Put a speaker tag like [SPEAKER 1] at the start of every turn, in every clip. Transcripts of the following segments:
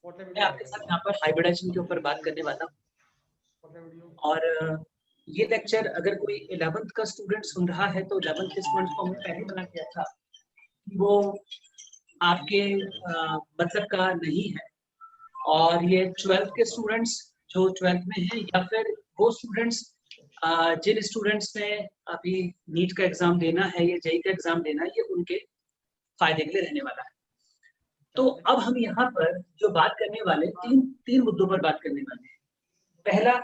[SPEAKER 1] मैं आपके साथ यहाँ पर हाइब्रिडाइजेशन के ऊपर बात करने वाला हूँ। और ये लेक्चर अगर कोई 11th का स्टूडेंट सुन रहा है तो 11th के स्टूडेंट्स को हमने पहले मना किया था कि वो आपके मतलब का नहीं है। और ये 12th के स्टूडेंट्स जो 12th में हैं या फिर वो स्टूडेंट्स जिन स्टूडेंट्स ने अभी नीट का एग्जाम देना है या जेईई का एग्जाम देना है, ये उनके फायदे के लिए रहने वाला है। तो अब हम यहाँ पर जो बात करने वाले तीन मुद्दों पर बात करने वाले हैं। पहला,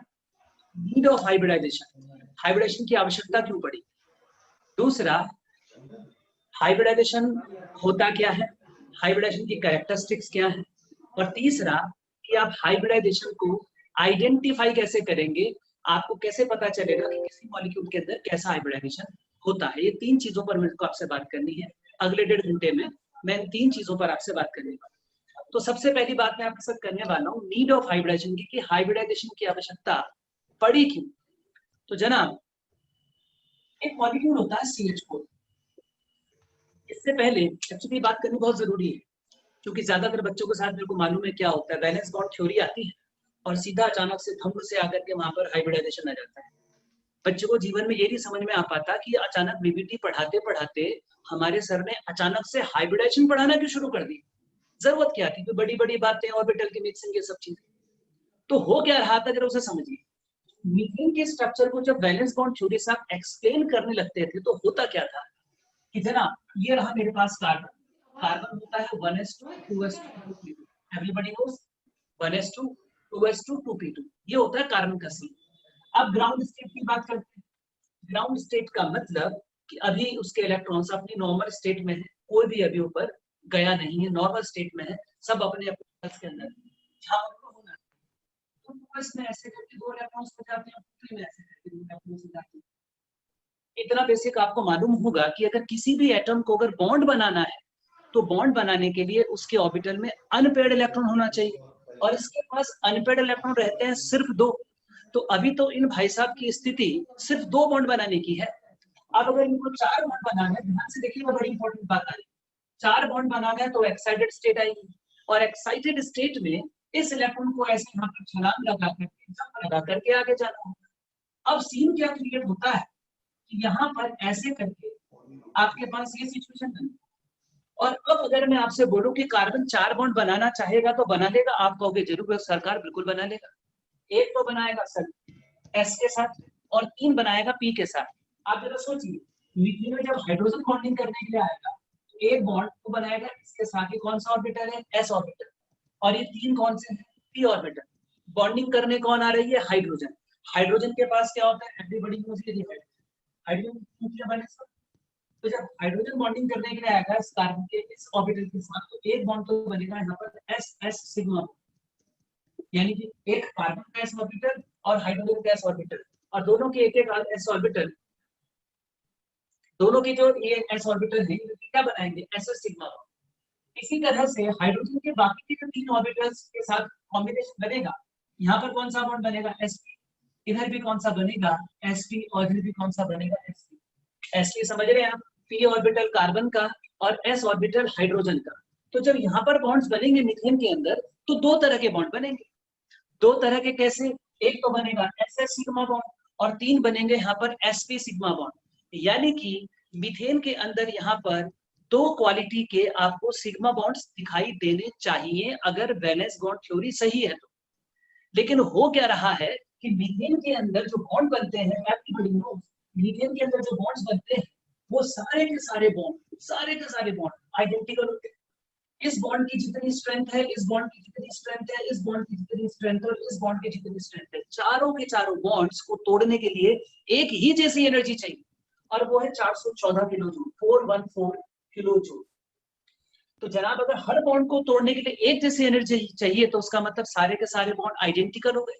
[SPEAKER 1] नीड ऑफ हाइब्रिडाइजेशन, हाइब्रिडाइजेशन की आवश्यकता क्यों पड़ी। दूसरा, हाइब्रिडाइजेशन होता क्या है, हाइब्रिडाइजेशन की कैरेक्टरिस्टिक्स क्या है। और तीसरा कि आप हाइब्रिडाइजेशन को आइडेंटिफाई कैसे करेंगे, आपको कैसे पता चलेगा कि किसी मॉलिक्यूल के अंदर कैसा हाइब्रिडाइजेशन होता है। ये तीन चीजों पर मेरे को आपसे बात करनी है। अगले 1.5 घंटे में मैं इन तीन चीजों पर आपसे बात करने वाला हूँ। तो सबसे पहली बात मैं आपके साथ करने वाला हूँ नीड ऑफ हाइब्रिडाइजेशन की, कि हाइब्रिडाइजेशन की आवश्यकता पड़ी क्यों। तो जनाब, एक मॉलिक्यूल होता है CH4। इससे पहले एक्चुअली बात करनी बहुत जरूरी है, क्योंकि ज्यादातर बच्चों के साथ मेरे को मालूम है क्या होता है, वैलेंस बॉन्ड थ्योरी आती है और सीधा अचानक से थंब से आकर के वहां पर हाइब्रिडाइजेशन आ जाता है। बच्चों को जीवन में ये नहीं समझ में आ पाता कि अचानक बीबीटी पढ़ाते पढ़ाते हमारे सर ने अचानक से हाइब्रिडाइजेशन पढ़ाना क्यों शुरू कर दी। जरूरत क्या थी, तो बड़ी बड़ी बातें, ऑर्बिटल की मिक्सिंग, ये सब चीजें। तो हो क्या रहा था, जरा उसे समझिए। मीथेन के स्ट्रक्चर को जब वैलेंस बॉन्ड थ्योरी से आप एक्सप्लेन करने लगते थे तो होता क्या था कि जनाब ये रहा मेरे पास कार्बन, कार्बन होता है 1s2 2s2 2p2, everybody knows 1s2 2s2 2p2, ये होता है कार्बन का सी। अब ग्राउंड स्टेट की बात करते हैं। ग्राउंड स्टेट का मतलब कि अभी उसके इलेक्ट्रॉन्स अपनी नॉर्मल स्टेट में है, कोई भी अभी ऊपर गया नहीं है, नॉर्मल स्टेट में है, सब अपने अपने के अंदर। जहां उनको होना है तो 2s में ऐसे करके 2 इलेक्ट्रॉन्स हो जाते हैं, 3 में ऐसे करके 2 इलेक्ट्रॉन्स हो जाते हैं। इतना बेसिक आपको मालूम होगा कि अगर किसी भी एटम को अगर बॉन्ड बनाना है तो बॉन्ड बनाने के लिए उसके ऑर्बिटल में अनपेयर्ड इलेक्ट्रॉन होना चाहिए, और इसके पास अनपेयर्ड इलेक्ट्रॉन रहते हैं सिर्फ 2। तो अभी तो इन भाई साहब की स्थिति सिर्फ 2 बॉन्ड बनाने की है। अब अगर इनको 4 बॉन्ड बनाना है, ध्यान से देखिएगा, बड़ी इंपॉर्टेंट बात आई। 4 बॉन्ड बनाना है तो एक्साइटेड स्टेट आएगी, और एक्साइटेड स्टेट में इस इलेक्ट्रॉन को ऐसे यहाँ पर छलांग लगा करके आगे जाना है। अब सीन क्या क्रिएट होता है कि यहाँ पर ऐसे करके आपके पास ये सिचुएशन बनी। और अब अगर मैं आपसे बोलूं कि कार्बन 4 बॉन्ड बनाना चाहेगा तो बना लेगा, आप कहोगे जरूर सरकार बिल्कुल बना लेगा। एक तो बनाएगा सर S के साथ और 3 बनाएगा P के साथ। आप जरा सोचिए, मीथेन में जब हाइड्रोजन बॉन्डिंग करने के लिए आएगा तो एक बॉन्ड को बनाएगा इसके साथ ही, कौन सा ऑर्बिटल है, S ऑर्बिटल, और ये 3 कौन से हैं, P ऑर्बिटल। बॉन्डिंग करने कौन आ रही है, हाइड्रोजन। हाइड्रोजन के पास क्या होता है, everybody knows it, hydrogen nuclear बने सर। तो जब हाइड्रोजन बॉन्डिंग करने के लिए आएगा इस कार्बन के इस ऑर्बिटल के साथ, तो एक बॉन्ड तो बनेगा यहाँ पर S सिग्मा, यानी कि एक कार्बन का s ऑर्बिटल और हाइड्रोजन का s ऑर्बिटल, और दोनों के एक एक s ऑर्बिटल, दोनों की जो ये s ऑर्बिटल है क्या बनाएंगे, S सिग्मा। इसी तरह से हाइड्रोजन के बाकी के 3 ऑर्बिटल्स के साथ कॉम्बिनेशन बनेगा। यहाँ पर कौन सा बॉन्ड बनेगा, sp, इधर भी कौन सा बनेगा, sp, और इधर भी कौन सा बनेगा, sp। sp समझ रहे हैं आप, p ऑर्बिटल कार्बन का और s ऑर्बिटल हाइड्रोजन का। तो जब यहाँ पर बॉन्ड्स बनेंगे मीथेन के अंदर तो 2 तरह के बॉन्ड बनेंगे। 2 तरह के कैसे, एक तो बनेगा SS सिग्मा बॉन्ड और 3 बनेंगे यहाँ पर sp सिग्मा बॉन्ड। यानी कि मीथेन के अंदर यहाँ पर 2 क्वालिटी के आपको सिग्मा बॉन्ड्स दिखाई देने चाहिए अगर वैलेंस बॉन्ड थ्योरी सही है तो। लेकिन हो क्या रहा है कि मीथेन के अंदर जो बॉन्ड बनते हैं, मीथेन के अंदर जो बॉन्ड्स बनते हैं वो सारे के सारे बॉन्ड आइडेंटिकल होते हैं। इस बॉन्ड की जितनी स्ट्रेंथ है, इस बॉन्ड की जितनी स्ट्रेंथ है, इस बॉन्ड की जितनी स्ट्रेंथ है, और इस बॉन्ड की जितनी स्ट्रेंथ है, चारों के चारों बॉन्ड्स को तोड़ने के लिए एक ही जैसी एनर्जी चाहिए, और वो है 414 किलो जूल, 414 किलो जूल। तो जनाब अगर हर बॉन्ड को तोड़ने के लिए एक जैसी एनर्जी चाहिए तो उसका मतलब सारे के सारे बॉन्ड आइडेंटिकल हो गए,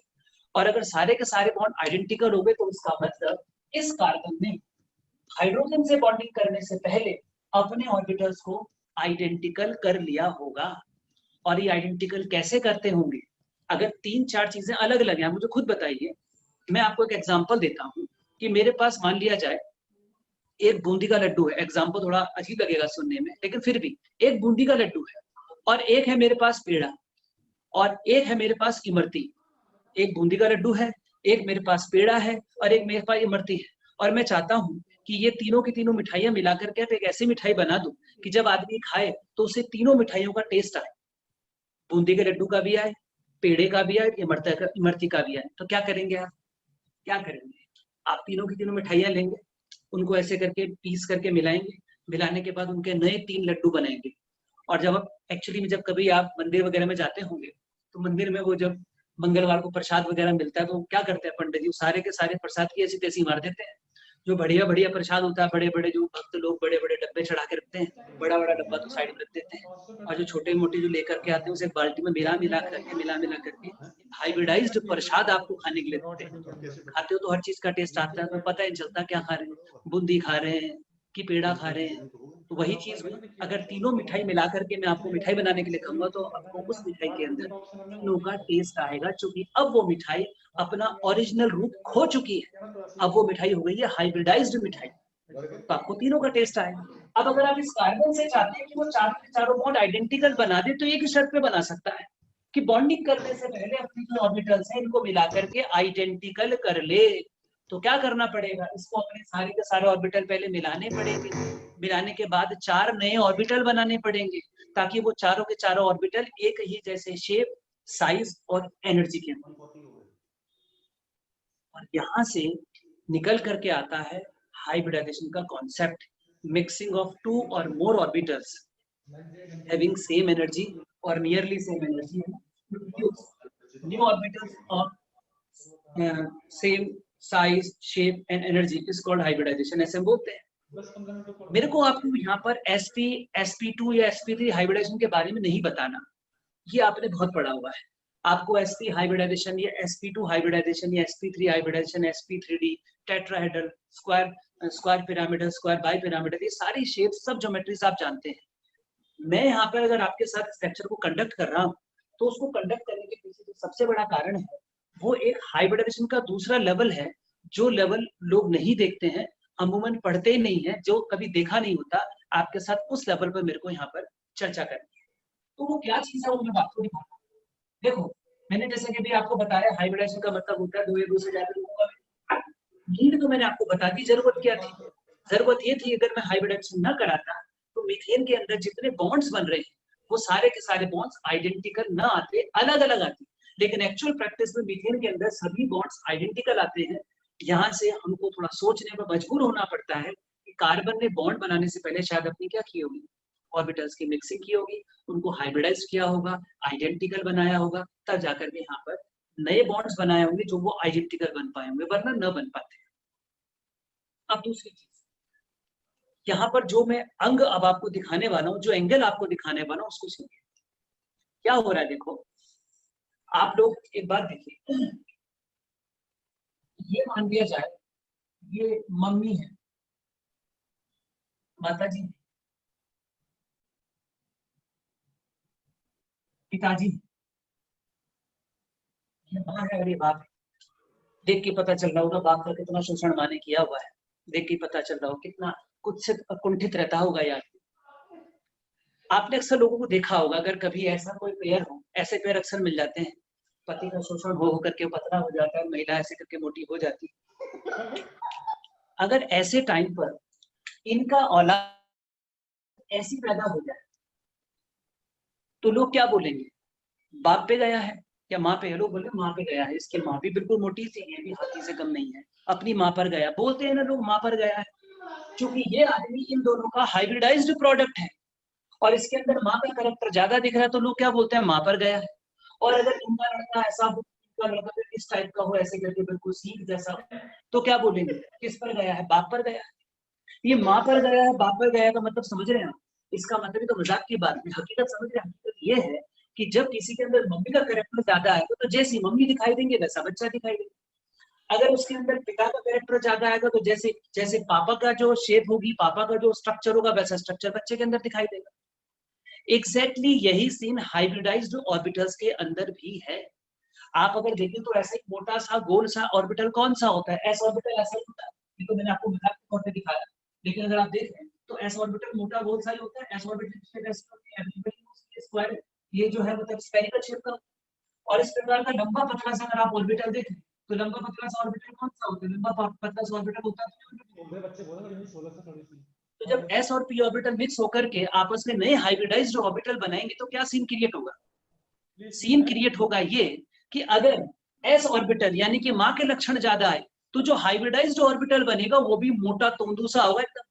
[SPEAKER 1] और अगर सारे के सारे बॉन्ड आइडेंटिकल हो गए तो उसका मतलब इस कार्बन ने हाइड्रोजन से बॉन्डिंग करने से पहले अपने ऑर्बिटल्स को आइडेंटिकल कर लिया होगा। और ये आइडेंटिकल कैसे करते होंगे, अगर 3-4 चीजें अलग अलग हैं, मुझे खुद बताइए। मैं आपको एक एग्जांपल देता हूं कि मेरे पास मान लिया जाए एक बूंदी का लड्डू है, एग्जांपल थोड़ा अजीब लगेगा सुनने में लेकिन फिर भी एक बूंदी का लड्डू है, और एक है मेरे पास पेड़ा, और एक है मेरे पास इमरती, एक बूंदी का लड्डू है, एक मेरे पास पेड़ा है और एक मेरे पास इमरती है। और मैं चाहता हूँ कि ये तीनों की तीनों मिठाइयां मिलाकर के एक ऐसी मिठाई बना दूं कि जब आदमी खाए तो उसे तीनों मिठाइयों का टेस्ट आए, बूंदी के लड्डू का भी आए, पेड़े का भी आए, इमरती का भी आए। तो क्या करेंगे आप? क्या करेंगे आप? तीनों की तीनों मिठाइयां लेंगे, उनको ऐसे करके पीस करके मिलाएंगे, मिलाने के बाद उनके नए 3 लड्डू बनाएंगे। और जब आप एक्चुअली में जब कभी आप मंदिर वगैरह में जाते होंगे तो मंदिर में वो जब मंगलवार को प्रसाद वगैरह मिलता है तो क्या करते हैं पंडित जी, सारे के सारे प्रसाद की ऐसी तैसी मार देते हैं। जो बढ़िया बढ़िया प्रसाद होता है, बड़े बड़े जो भक्त लोग बड़े बड़े डब्बे चढ़ा के रखते हैं, बड़ा बड़ा डब्बा तो साइड में रख देते हैं, और जो छोटे मोटे जो लेकर के आते हैं उसे बाल्टी में मिला मिला करके हाइब्रिडाइज्ड प्रसाद आपको खाने के लिए देते हैं। खाते हो तो हर चीज का टेस्ट आता है, तो पता ही नहीं चलता क्या खा रहे हैं, बूंदी खा रहे हैं कि पेड़ा खा रहे हैं। तो वही चीज हुई, अगर तीनों मिठाई मिला करके मैं आपको मिठाई बनाने के लिए कहूंगा तो आपको उस मिठाई के अंदर तीनों का टेस्ट आएगा, क्योंकि अब वो मिठाई अपना ओरिजिनल रूप खो चुकी है। अब वो मिठाई हो गई है हाइब्रिडाइज्ड मिठाई, तो आपको तीनों का टेस्ट आएगा। अब अगर आप इस कार्बन से चाहते हैं कि वो चारों के चारों बॉन्ड आइडेंटिकल बना दे, तो एक ही शर्त पे बना सकता है कि बॉन्डिंग करने से पहले अपनी जो ऑर्बिटल्स हैं इनको मिला करके आइडेंटिकल कर ले। तो क्या करना पड़ेगा, इसको अपने सारे के सारे ऑर्बिटल पहले मिलाने पड़ेंगे, मिलाने के बाद 4 नए ऑर्बिटल बनाने पड़ेंगे, ताकि वो चारों के चारों ऑर्बिटल एक ही जैसे शेप, साइज और एनर्जी के हों। और यहां से निकल करके आता है हाइब्रिडाइजेशन का कॉन्सेप्ट, मिक्सिंग ऑफ 2 और मोर orbitals having same energy or nearly same energy to produce new orbitals of same size, shape and energy is called hybridization, ऐसे बोलते हैं। मेरे को आपको यहाँ पर sp, sp2 या sp3 हाइब्रिडाइजेशन के बारे में नहीं बताना, ये आपने बहुत पढ़ा हुआ है। आपको sp हाइब्रिडाइजेशन या sp2 हाइब्रिडाइजेशन या sp3 hybridization, sp3d, tetrahedral, square pyramidal, square bipyramidal, ये सारी शेप सब ज्योमेट्रीज आप जानते हैं। मैं यहाँ पर अगर आपके साथ इस लेक्चर को कंडक्ट कर रहा हूँ तो उसको कंडक्ट करने के पीछे जो सबसे बड़ा कारण है वो एक हाइब्रिडाइजेशन का दूसरा लेवल है, जो लेवल लोग नहीं देखते हैं, अमूमन पढ़ते ही नहीं है, जो कभी देखा नहीं होता। आपके साथ उस लेवल पर मेरे को यहाँ पर चर्चा करनी है। तो वो क्या चीज है वो मैं आपको दिखाता हूँ। देखो, मैंने जैसे कि भी आपको बताया हाइब्रिडाइजेशन का मतलब होता है दो या दो से ज्यादा लोगों का। नीड तो मैंने आपको बता दी, जरूरत क्या थी? जरूरत ये थी अगर मैं हाइब्रिडाइजेशन न कराता तो मीथेन के अंदर जितने बॉन्ड्स बन रहे हैं वो सारे के सारे बॉन्ड्स आइडेंटिकल न आते, अलग अलग आते। लेकिन एक्चुअल प्रैक्टिस में मीथेन के अंदर सभी बॉन्ड्स आइडेंटिकल आते हैं। यहाँ से हमको थोड़ा सोचने पर मजबूर होना पड़ता है कि कार्बन ने बॉन्ड बनाने से पहले शायद अपनी क्या की होगी, ऑर्बिटल्स की मिक्सिंग की होगी, उनको हाइब्रिडाइज किया होगा, आइडेंटिकल बनाया होगा, तब जाकर के यहाँ पर नए बॉन्ड्स बनाए होंगे जो वो आइडेंटिकल बन पाए होंगे, वरना न बन पाते। अब दूसरी चीज, यहाँ पर जो मैं अंग अब आपको दिखाने वाला हूँ, जो एंगल आपको दिखाने वाला हूँ, उसको सुनिए क्या हो रहा है। देखो आप लोग एक बात देखिए, ये मान लिया जाए ये मम्मी है, माता जी, पिताजी, ये माँ है और ये बाप है। देख के पता चल रहा होगा बाप का कितना शोषण माँ ने किया हुआ है, देख के पता चल रहा हो कितना कुत्सित कुंठित रहता होगा यार। आपने अक्सर लोगों को देखा होगा, अगर कभी ऐसा कोई पेयर हो, ऐसे पेयर अक्सर मिल जाते हैं, पति का शोषण हो करके पतला हो जाता है, महिला ऐसे करके मोटी हो जाती है। अगर ऐसे टाइम पर इनका औलाद ऐसी पैदा हो जाए तो लोग क्या बोलेंगे, बाप पे गया है या माँ पे? लोग बोले माँ पे गया है, इसकी माँ भी बिल्कुल मोटी सी है, भी हाथी से कम नहीं है, अपनी माँ पर गया, बोलते हैं ना लोग माँ पर गया है, क्योंकि ये आदमी इन दोनों का हाइब्रिडाइज्ड प्रोडक्ट है और इसके अंदर माँ का कैरेक्टर ज्यादा दिख रहा है, तो लोग क्या बोलते हैं, माँ पर गया है। और अगर इनका लड़का ऐसा हो, इनका लड़का इस टाइप का हो, ऐसे करके बिल्कुल सीख जैसा हो, तो क्या बोलेंगे, किस पर गया है, बाप पर गया है। ये माँ पर गया है, बाप पर गया है का मतलब समझ रहे हैं आप? इसका मतलब तो मजाक की बात नहीं, हकीकत समझ रहे हैं। हकीकत ये है कि जब किसी के अंदर मम्मी का कैरेक्टर ज्यादा आएगा तो जैसी मम्मी दिखाई देंगे वैसा बच्चा दिखाई देगा। अगर उसके अंदर पिता का कैरेक्टर ज्यादा आएगा तो जैसे जैसे पापा का जो शेप होगी, पापा का जो स्ट्रक्चर होगा, वैसा स्ट्रक्चर बच्चे के अंदर दिखाई देगा। एग्जैक्टली यही सीन हाइब्रिडाइज्ड ऑर्बिटल्स के अंदर भी है। आप अगर देखें तो ऐसा एक मोटा सा गोल सा ऑर्बिटल कौन सा होता है, एस ऑर्बिटल ऐसा ही होता है, ये तो मैंने आपको मजाक के तौर पे दिखाया। लेकिन अगर आप देखें तो एस ऑर्बिटल मोटा गोल सा ही होता है, एस ऑर्बिटल स्क्वायर, ये जो है मतलब स्फेरिकल शेप का। और इस प्रकार का लंबा पतला सा अगर आप ऑर्बिटल देखें तो लंबा पतला सा ऑर्बिटल कौन सा होता है? लंबा पतला सा ऑर्बिटल होता है। तो जब s और p ऑर्बिटल मिक्स होकर के आपस में नए हाइब्रिडाइज्ड ऑर्बिटल बनाएंगे तो क्या सीन क्रिएट होगा? सीन क्रिएट होगा ये कि अगर s ऑर्बिटल यानी कि मां के लक्षण ज्यादा आए तो जो हाइब्रिडाइज्ड ऑर्बिटल बनेगा वो भी मोटा तोंदू सा होगा एकदम,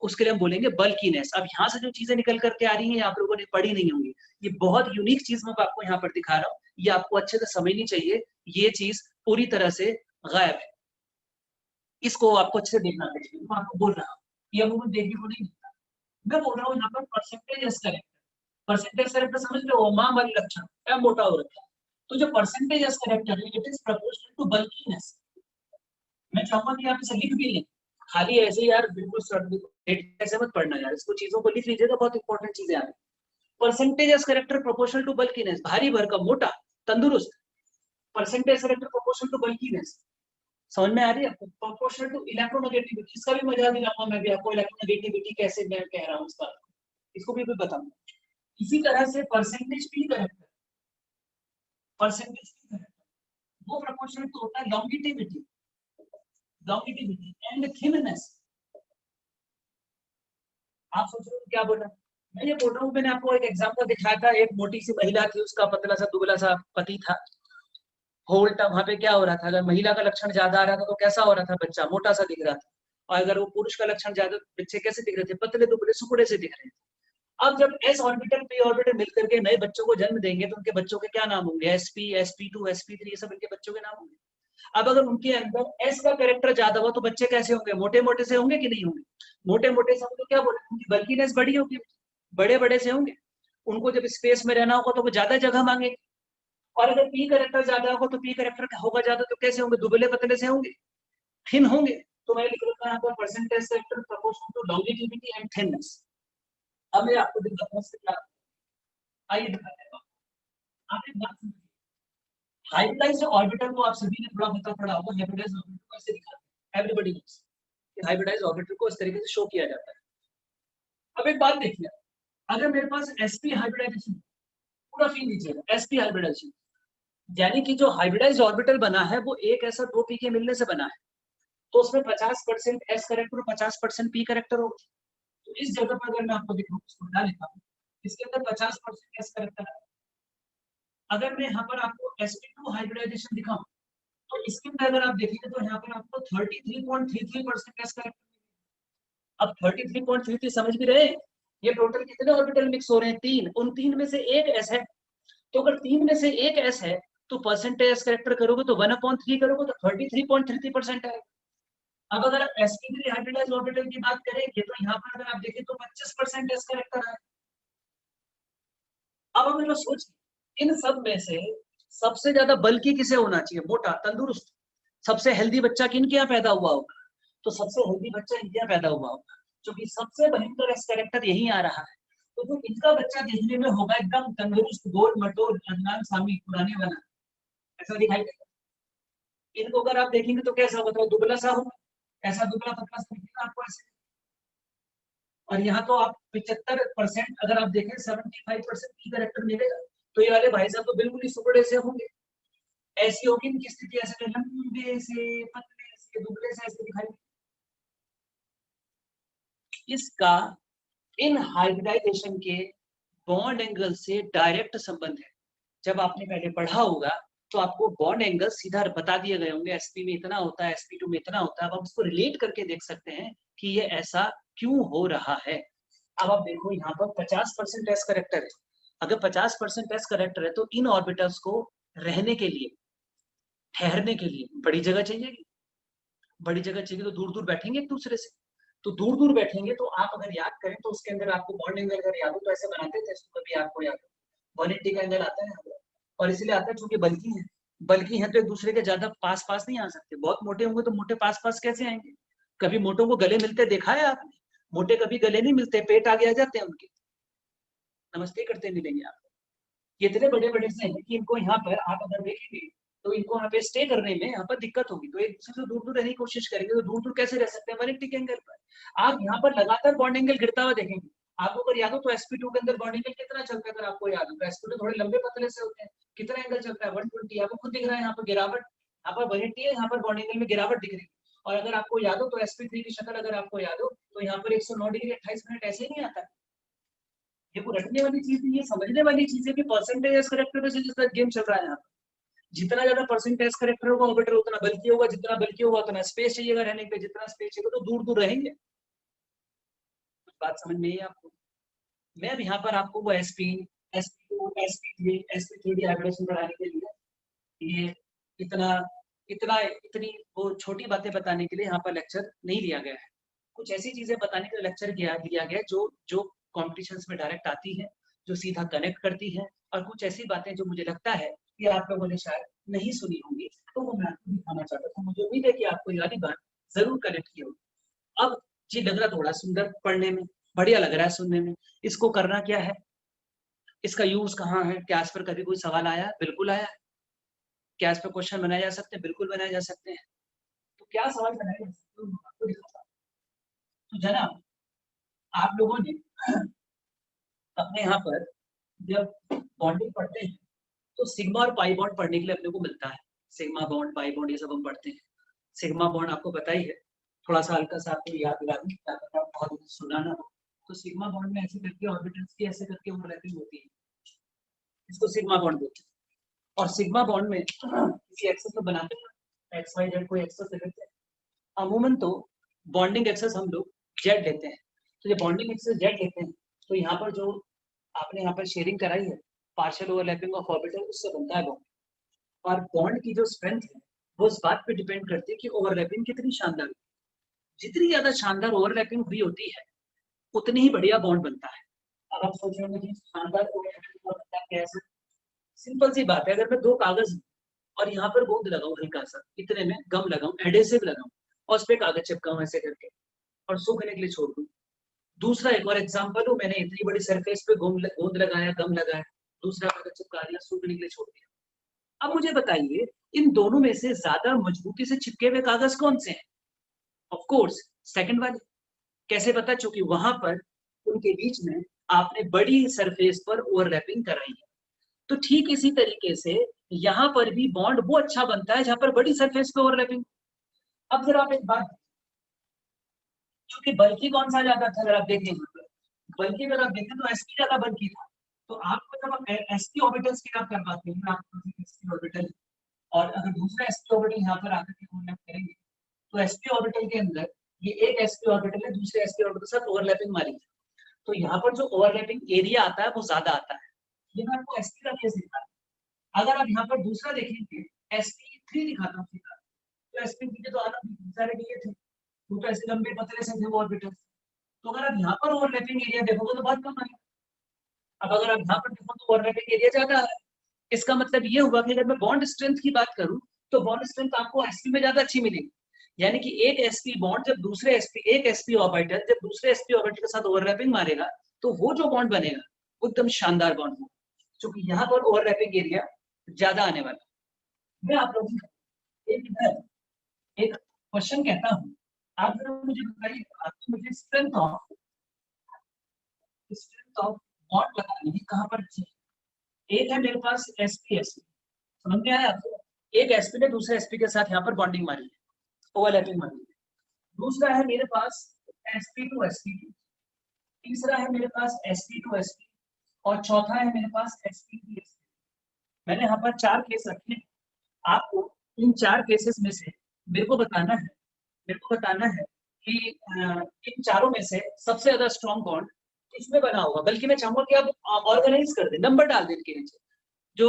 [SPEAKER 1] उसके लिए हम बोलेंगे बल्कीनेस। अब यहाँ से जो चीजें निकल करके आ रही हैं आप लोगों ने पढ़ी नहीं होंगी, ये बहुत यूनिक चीज मैं आपको यहाँ पर दिखा रहा हूँ, ये आपको अच्छे से समझनी चाहिए, ये चीज पूरी तरह से गायब है, इसको आपको अच्छे से देखना चाहिए। मैं आपको बोल रहा हूँ ये अमूमन देखने को नहीं मिलता। मैं बोल रहा हूँ यहाँ पर percentage S character, percentage character समझ लो मां वाले लक्षण क्या मोटा हो रखा है, तो जो परसेंटेज एस करेक्टर है it is proportional to bulkiness. मैं चाहूंगा कि आप इसे लिख भी लें, खाली ऐसे ही यार बिल्कुल ऐसे मत पढ़ना यार, इसको चीजों को लिख लीजिएगा, बहुत इंपॉर्टेंट चीजें आ रही। Percentage S character proportional to bulkiness, भारी भरकम मोटा तंदुरुस्त, percentage character proportional to bulkiness, समझ में आ रही है आपको? प्रोपोर्शनल टू इलेक्ट्रोनेगेटिविटी, इसका भी मजा दिलाऊंगा मैं भी आपको, इलेक्ट्रोनेगेटिविटी कैसे मैं कह रहा हूँ इसका, इसको भी बताऊंगा। इसी तरह से percentage P character, percentage P character वो प्रोपोर्शनल टू होता है लॉन्गिटिविटी, लॉन्गिटिविटी एंड थिननेस। आप सोच रहे हो क्या बोला मैं? ये बोल रहा हूँ, मैंने आपको एक एग्जांपल दिखाया था, एक मोटी सी महिला थी, उसका पतला सा दुबला सा पति था, होल टाइम वहां पे क्या हो रहा था, अगर महिला का लक्षण ज्यादा आ रहा था तो कैसा हो रहा था, बच्चा मोटा सा दिख रहा था, और अगर वो पुरुष का लक्षण ज्यादा, बच्चे कैसे दिख रहे थे, पतले दुबले सुकुड़े से दिख रहे थे। अब जब एस ऑर्बिटल पी ऑर्बिटल मिलकर के नए बच्चों को जन्म देंगे तो उनके बच्चों के क्या नाम होंगे? sp sp2 sp3, ये सब इनके बच्चों के नाम होंगे। अब अगर उनके अंदर एस का कैरेक्टर ज्यादा हुआ तो बच्चे कैसे होंगे? मोटे मोटे से होंगे कि नहीं होंगे? मोटे मोटे से होंगे तो क्या बोले, उनकी बल्कीनेस बड़ी होगी, बड़े बड़े से होंगे, उनको जब स्पेस में रहना होगा तो वो ज्यादा जगह मांगेंगे। और अगर पी कैरेक्टर ज्यादा होगा तो पी कैरेक्टर होगा ज्यादा तो कैसे होंगे? दुबले पतले से होंगे, थिन होंगे। तो मैं लिख रखा है percentage character proportional to longevity and thinness. अब मैं आपको दिखाता हूँ क्या, आइए दिखाते हैं आप एक बात सुनिए। हाइब्रिडाइज्ड ऑर्बिटल को आप सभी ने थोड़ा बहुत पढ़ा होगा, हाइब्रिडाइज्ड ऑर्बिटल को ऐसे दिखाते हैं, एवरीबॉडी नोस कि हाइब्रिडाइज्ड ऑर्बिटल को इस तरीके से शो किया जाता है। अब एक बात देखिए, अगर मेरे पास sp हाइब्रिडाइजेशन, पूरा फील लीजिएगा, sp हाइब्रिडाइजेशन यानी कि जो हाइब्रिडाइज्ड ऑर्बिटल बना है वो एक ऐसा दो पी के मिलने से बना है, तो उसमें 50% s करेक्टर और 50% p करेक्टर होगा। तो इस जगह पर अगर मैं आपको दिखाऊं, इसको क्या लिखा हूं, इसके अंदर 50% s करेक्टर है। अगर मैं यहाँ पर आपको sp2 हाइब्रिडाइजेशन दिखाऊं तो इसके अंदर अगर आप देखेंगे तो यहाँ पर आपको 33.33% s करेक्टर। अब 33.33 समझ भी रहे हैं, ये टोटल कितने ऑर्बिटल मिक्स हो रहे हैं? 3, उन 3 में से एक s है, तो अगर 3 में से एक s है तो परसेंटेज करेक्टर करोगे तो 1/3 करोगे तो 33.33% है। अब अगर आप sp3 हाइब्रिडाइज्ड ऑर्बिटल की बात करेंगे तो यहाँ पर अगर आप देखें तो 25% s करेक्टर है। अब अगर सोच, इन सब में से सबसे ज्यादा बल्कि किसे होना चाहिए? मोटा तंदुरुस्त, सबसे हेल्दी बच्चा किनके यहाँ पैदा हुआ होगा? तो सबसे हेल्दी बच्चा इनके यहाँ पैदा हुआ होगा, क्योंकि सबसे भयंकर एस कैरेक्टर यही आ रहा है। तो जो इनका बच्चा देखने में होगा एकदम तंदुरुस्त, गोल मटोल, अदनान सामी पुराने वाला, ऐसा दिखाई देगा। इनको अगर आप देखेंगे तो कैसा होगा? तो दुबला सा होगा, ऐसा दुबला पतला सा दिखेगा आपको ऐसे। और यहाँ तो आप 75% अगर आप देखें 75% की कैरेक्टर मिलेगा, तो ये वाले भाई साहब तो बिल्कुल ही सुपड़े से होंगे। ऐसी होगी इनकी स्थिति, ऐसे लंबे से पतले से दुबले से ऐसे दिखाई। इसका इन हाइब्रिडाइजेशन के बॉन्ड एंगल से डायरेक्ट संबंध है। जब आपने पहले पढ़ा होगा तो आपको बॉन्ड एंगल सीधा बता दिए गए होंगे, sp में इतना होता है, sp2 में इतना होता है। अब हम उसको रिलेट करके देख सकते हैं कि ये ऐसा क्यों हो रहा है। अब आप देखो यहाँ पर 50% s करेक्टर है, अगर 50% s करेक्टर है तो इन ऑर्बिटल्स को रहने के लिए, ठहरने के लिए बड़ी जगह चाहिए, बड़ी जगह चाहिए तो दूर दूर बैठेंगे एक दूसरे से, तो दूर दूर बैठेंगे तो आप अगर याद करें तो उसके अंदर आपको बॉन्ड एंगल अगर याद हो तो ऐसे बनाते थे, इसको कभी आपको याद हो 180 का एंगल आता है, और इसलिए आता है क्योंकि बल्कि है तो एक दूसरे के ज्यादा पास पास नहीं आ सकते। बहुत मोटे होंगे तो मोटे पास पास कैसे आएंगे? कभी मोटों को गले मिलते देखा है आपने? मोटे कभी गले नहीं मिलते, पेट आगे आ जाते हैं उनके, नमस्ते करते मिलेंगे आप। ये इतने बड़े बड़े से हैं कि इनको यहाँ पर आप अगर देखेंगे तो इनको यहाँ पे स्टे करने में यहाँ पर दिक्कत होगी, तो एक दूसरे से दूर दूर रहने की कोशिश करेंगे, तो दूर दूर कैसे रह सकते हैं? 180 के एंगल पर। आप यहाँ पर लगातार बॉन्ड एंगल गिरता हुआ देखेंगे, आपको अगर याद हो तो sp2 के अंदर बॉन्डिंग कितना चलता है, अगर आपको याद हो तो sp2 थोड़े लंबे पतले से होते हैं, कितना एंगल चलता है 120, आपको खुद दिख रहा है यहाँ पर गिरावट, यहाँ पर 180 है, यहाँ पर बॉन्डिंग में गिरावट दिख रही है। और अगर आपको याद हो तो sp3 की शक्ल अगर आपको याद हो तो यहाँ पर 109 डिग्री 28 मिनट ऐसे ही नहीं आता है। ये को रटने वाली चीज नहीं है, समझने वाली चीज है कि परसेंटेज करेक्टर से जितना गेम चल रहा है यहाँ, जितना ज्यादा परसेंटेज करेक्टर होगा ऑर्बिटर उतना बल्कि होगा, जितना बल्कि होगा उतना स्पेस चाहिएगा रहने के, जितना स्पेस चाहिए तो दूर दूर रहेंगे। बात समझ में आई आपको? मैं अब यहाँ पर आपको वो sp2 sp3 हाइब्रिडेशन पढ़ाने के लिए ये इतना इतना इतनी वो छोटी बातें बताने के लिए यहाँ पर लेक्चर नहीं लिया गया है। कुछ ऐसी चीजें बताने के लिए लेक्चर लिया गया जो कॉम्पिटिशंस में डायरेक्ट आती है, जो सीधा कनेक्ट करती है, और कुछ ऐसी बातें जो मुझे लगता है कि आप लोगों ने शायद नहीं सुनी होंगी, तो वो मैं आपको दिखाना चाहता था। मुझे उम्मीद है कि आपको ये वाली बात जरूर कनेक्ट की होगी। अब जी लग रहा थोड़ा सुंदर पढ़ने में, बढ़िया लग रहा है सुनने में। इसको करना क्या है, इसका यूज कहाँ है, क्या इस पर कभी कोई सवाल आया? बिल्कुल आया। क्या इस पर क्वेश्चन बनाए जा सकते हैं? बिल्कुल बनाए जा सकते हैं। तो क्या सवाल बनाए जा सकते हैं आपको दिखाता हूं। तो जनाब आप लोगों ने अपने यहाँ पर जब बॉन्डिंग पढ़ते हैं तो सिग्मा और पाई बॉन्ड पढ़ने के लिए अपने को मिलता है। सिग्मा बॉन्ड, पाई बॉन्ड, ये सब हम पढ़ते हैं। सिग्मा बॉन्ड आपको पता ही है, थोड़ा सा हल्का सा आपको याद दिला दूं, क्या पता बहुत सुना ना हो। तो सिग्मा बॉन्ड में ऐसे करके ऑर्बिटल्स की ऐसे करके ओवरलैपिंग होती है, इसको सिग्मा बॉन्ड बोलते हैं। और सिग्मा बॉन्ड में किसी एक्सेस को बनाते हैं, एक्स वाई जेड कोई एक्सेस लेते हैं। अमूमन तो बॉन्डिंग एक्सेस हम लोग जेड लेते हैं। तो ये बॉन्डिंग एक्सेस जेड लेते हैं, तो यहाँ पर जो आपने यहाँ पर शेयरिंग कराई है, पार्शियल ओवरलैपिंग ऑफ ऑर्बिटल, उससे बनता है बॉन्ड। और बॉन्ड की जो स्ट्रेंथ है वो इस बात पे डिपेंड करती है कि ओवरलैपिंग कितनी शानदार, जितनी ज्यादा शानदार ओवरलैपिंग हुई होती है उतनी ही बढ़िया बॉन्ड बनता है। अब आप सोच रहे होंगे कि शानदार ओवरलैपिंग बनता है कैसे? सिंपल सी बात है, अगर मैं दो कागज और यहाँ पर गोंद लगाऊं हल्का सा, इतने में गम लगाऊं, एडेसिव लगाऊं, और उस पर कागज चिपकाऊं ऐसे करके और सूखने के लिए छोड़ दूं। दूसरा एक और एग्जांपल हो, मैंने इतनी बड़ी सरफेस पे गोंद लगाया, गम लगाया, दूसरा कागज चिपका दिया, सूखने के लिए छोड़ दिया। अब मुझे बताइए इन दोनों में से ज्यादा मजबूती से चिपके हुए कागज कौन से हैं? ऑफ कोर्स सेकंड वाले। कैसे पता? चूंकि वहां पर उनके बीच में आपने बड़ी सरफेस पर ओवरलैपिंग कराई है। तो ठीक इसी तरीके से यहाँ पर भी बॉन्ड वो अच्छा बनता है जहां पर बड़ी सरफेस पे ओवरलैपिंग। अब जरा आप एक बात, क्योंकि बल्कि कौन सा ज्यादा था, अगर आप देखें बल्कि अगर आप देखें तो एसपी ज्यादा बल्कि था। तो आपको जब आप एसपी ऑर्बिटल्स की बात करवाते हैं, आपको एसपी ऑर्बिटल और अगर दूसरा एसपी ऑर्बिटल यहाँ पर आकर के ओवरलैप करेंगे, तो एसपी ऑर्बिटल के अंदर ये एक एसपी ऑर्बिटल है दूसरे एसपी ऑर्बिटल के साथ ओवरलैपिंग मारी है, तो यहाँ पर जो ओवरलैपिंग एरिया आता है वो ज्यादा आता है। ये मैं आपको एसपी का केस दिखा रहा हूं। अगर आप यहाँ पर दूसरा देखेंगे, sp3 दिखाता हूँ सीधा, तो sp3 के तो आधा सारे ये थे, वो तो ऐसे लंबे पतले से थे वो ऑर्बिटल्स। तो अगर आप यहाँ पर ओवरलैपिंग एरिया देखोगे तो बहुत कम आएगा। अब अगर आप यहाँ पर देखो तो ओवरलैपिंग एरिया ज्यादा है। इसका मतलब ये हुआ कि अगर मैं बॉन्ड स्ट्रेंथ की बात करूं तो बॉन्ड स्ट्रेंथ आपको sp में ज्यादा अच्छी मिलेगी। यानी कि एक sp बॉन्ड जब दूसरे sp, एक sp ऑर्बिटल जब दूसरे sp ऑर्बिटल के साथ ओवरलैपिंग मारेगा तो वो जो बॉन्ड बनेगा वो एकदम शानदार बॉन्ड होगा, क्योंकि यहाँ पर ओवरलैपिंग एरिया ज्यादा आने वाला। मैं आप लोगों को एक क्वेश्चन कहता हूँ, आप जरा मुझे बताइए, आपको मुझे स्ट्रेंथ ऑफ बॉन्ड बतानी है कहाँ पर चाहिए। एक है मेरे पास sp समझ में आया आपको? एक sp ने दूसरे sp के साथ यहाँ पर बॉन्डिंग मारी है, ओवरलैपिंग मारी है। दूसरा है मेरे पास sp2 sp2, तीसरा है मेरे पास sp2 sp, और चौथा है मेरे पास sp3 sp। मैंने यहाँ पर 4 केस रखे हैं। आपको इन 4 केसेस में से मेरे को बताना है कि इन चारों में से सबसे ज्यादा स्ट्रॉन्ग बॉन्ड इसमें बना होगा। बल्कि मैं चाहूंगा कि आप ऑर्गेनाइज कर दें, नंबर डाल दें इनके नीचे, जो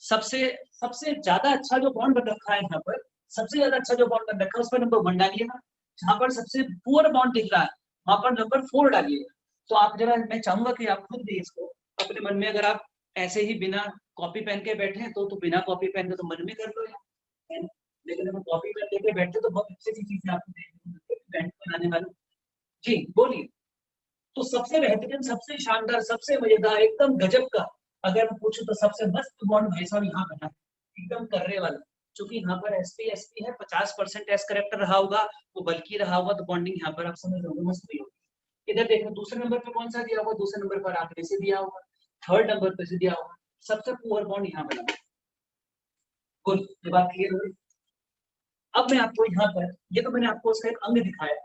[SPEAKER 1] सबसे सबसे ज्यादा अच्छा जो बॉन्ड बन रखा है यहाँ पर, सबसे ज्यादा अच्छा जो बॉन्ड बन रखा है उस पर नंबर 1 डालिएगा। जहां पर सबसे पुअर बॉन्ड दिख रहा है वहां पर नंबर 4 डालिएगा। तो आप जरा, मैं चाहूंगा कि आप खुद भी इसको अपने मन में, अगर आप ऐसे ही बिना कॉपी पेन के बैठे हैं तो बिना कॉपी पेन के तो मन में कर लो यार, लेकिन अगर कॉपी पेन लेके बैठते तो बहुत अच्छी चीजें आपको देखने को मिलती है पेन बनाने वाले। जी बोलिए। तो सबसे बेहतरीन, सबसे शानदार, सबसे मजेदार, एकदम गजब का अगर मैं पूछूं तो सबसे मस्त बॉन्ड भाई साहब यहाँ बना है, एकदम कर्रे वाला। क्योंकि यहाँ पर sp है, 50% एस करेक्टर रहा होगा, वो बल्कि रहा होगा, तो बॉन्डिंग यहाँ पर आप समझ रहे होंगे मस्त हुई होगी। इधर देखो दूसरे नंबर पर कौन सा दिया हुआ, दूसरे नंबर पर आखिरी से दिया हुआ, थर्ड नंबर पर से दिया हुआ, सबसे पुअर बॉन्ड यहाँ बना। गुड, ये बात क्लियर हुई। अब मैं आपको यहाँ पर, ये तो मैंने आपको उसका एक अंग दिखाया,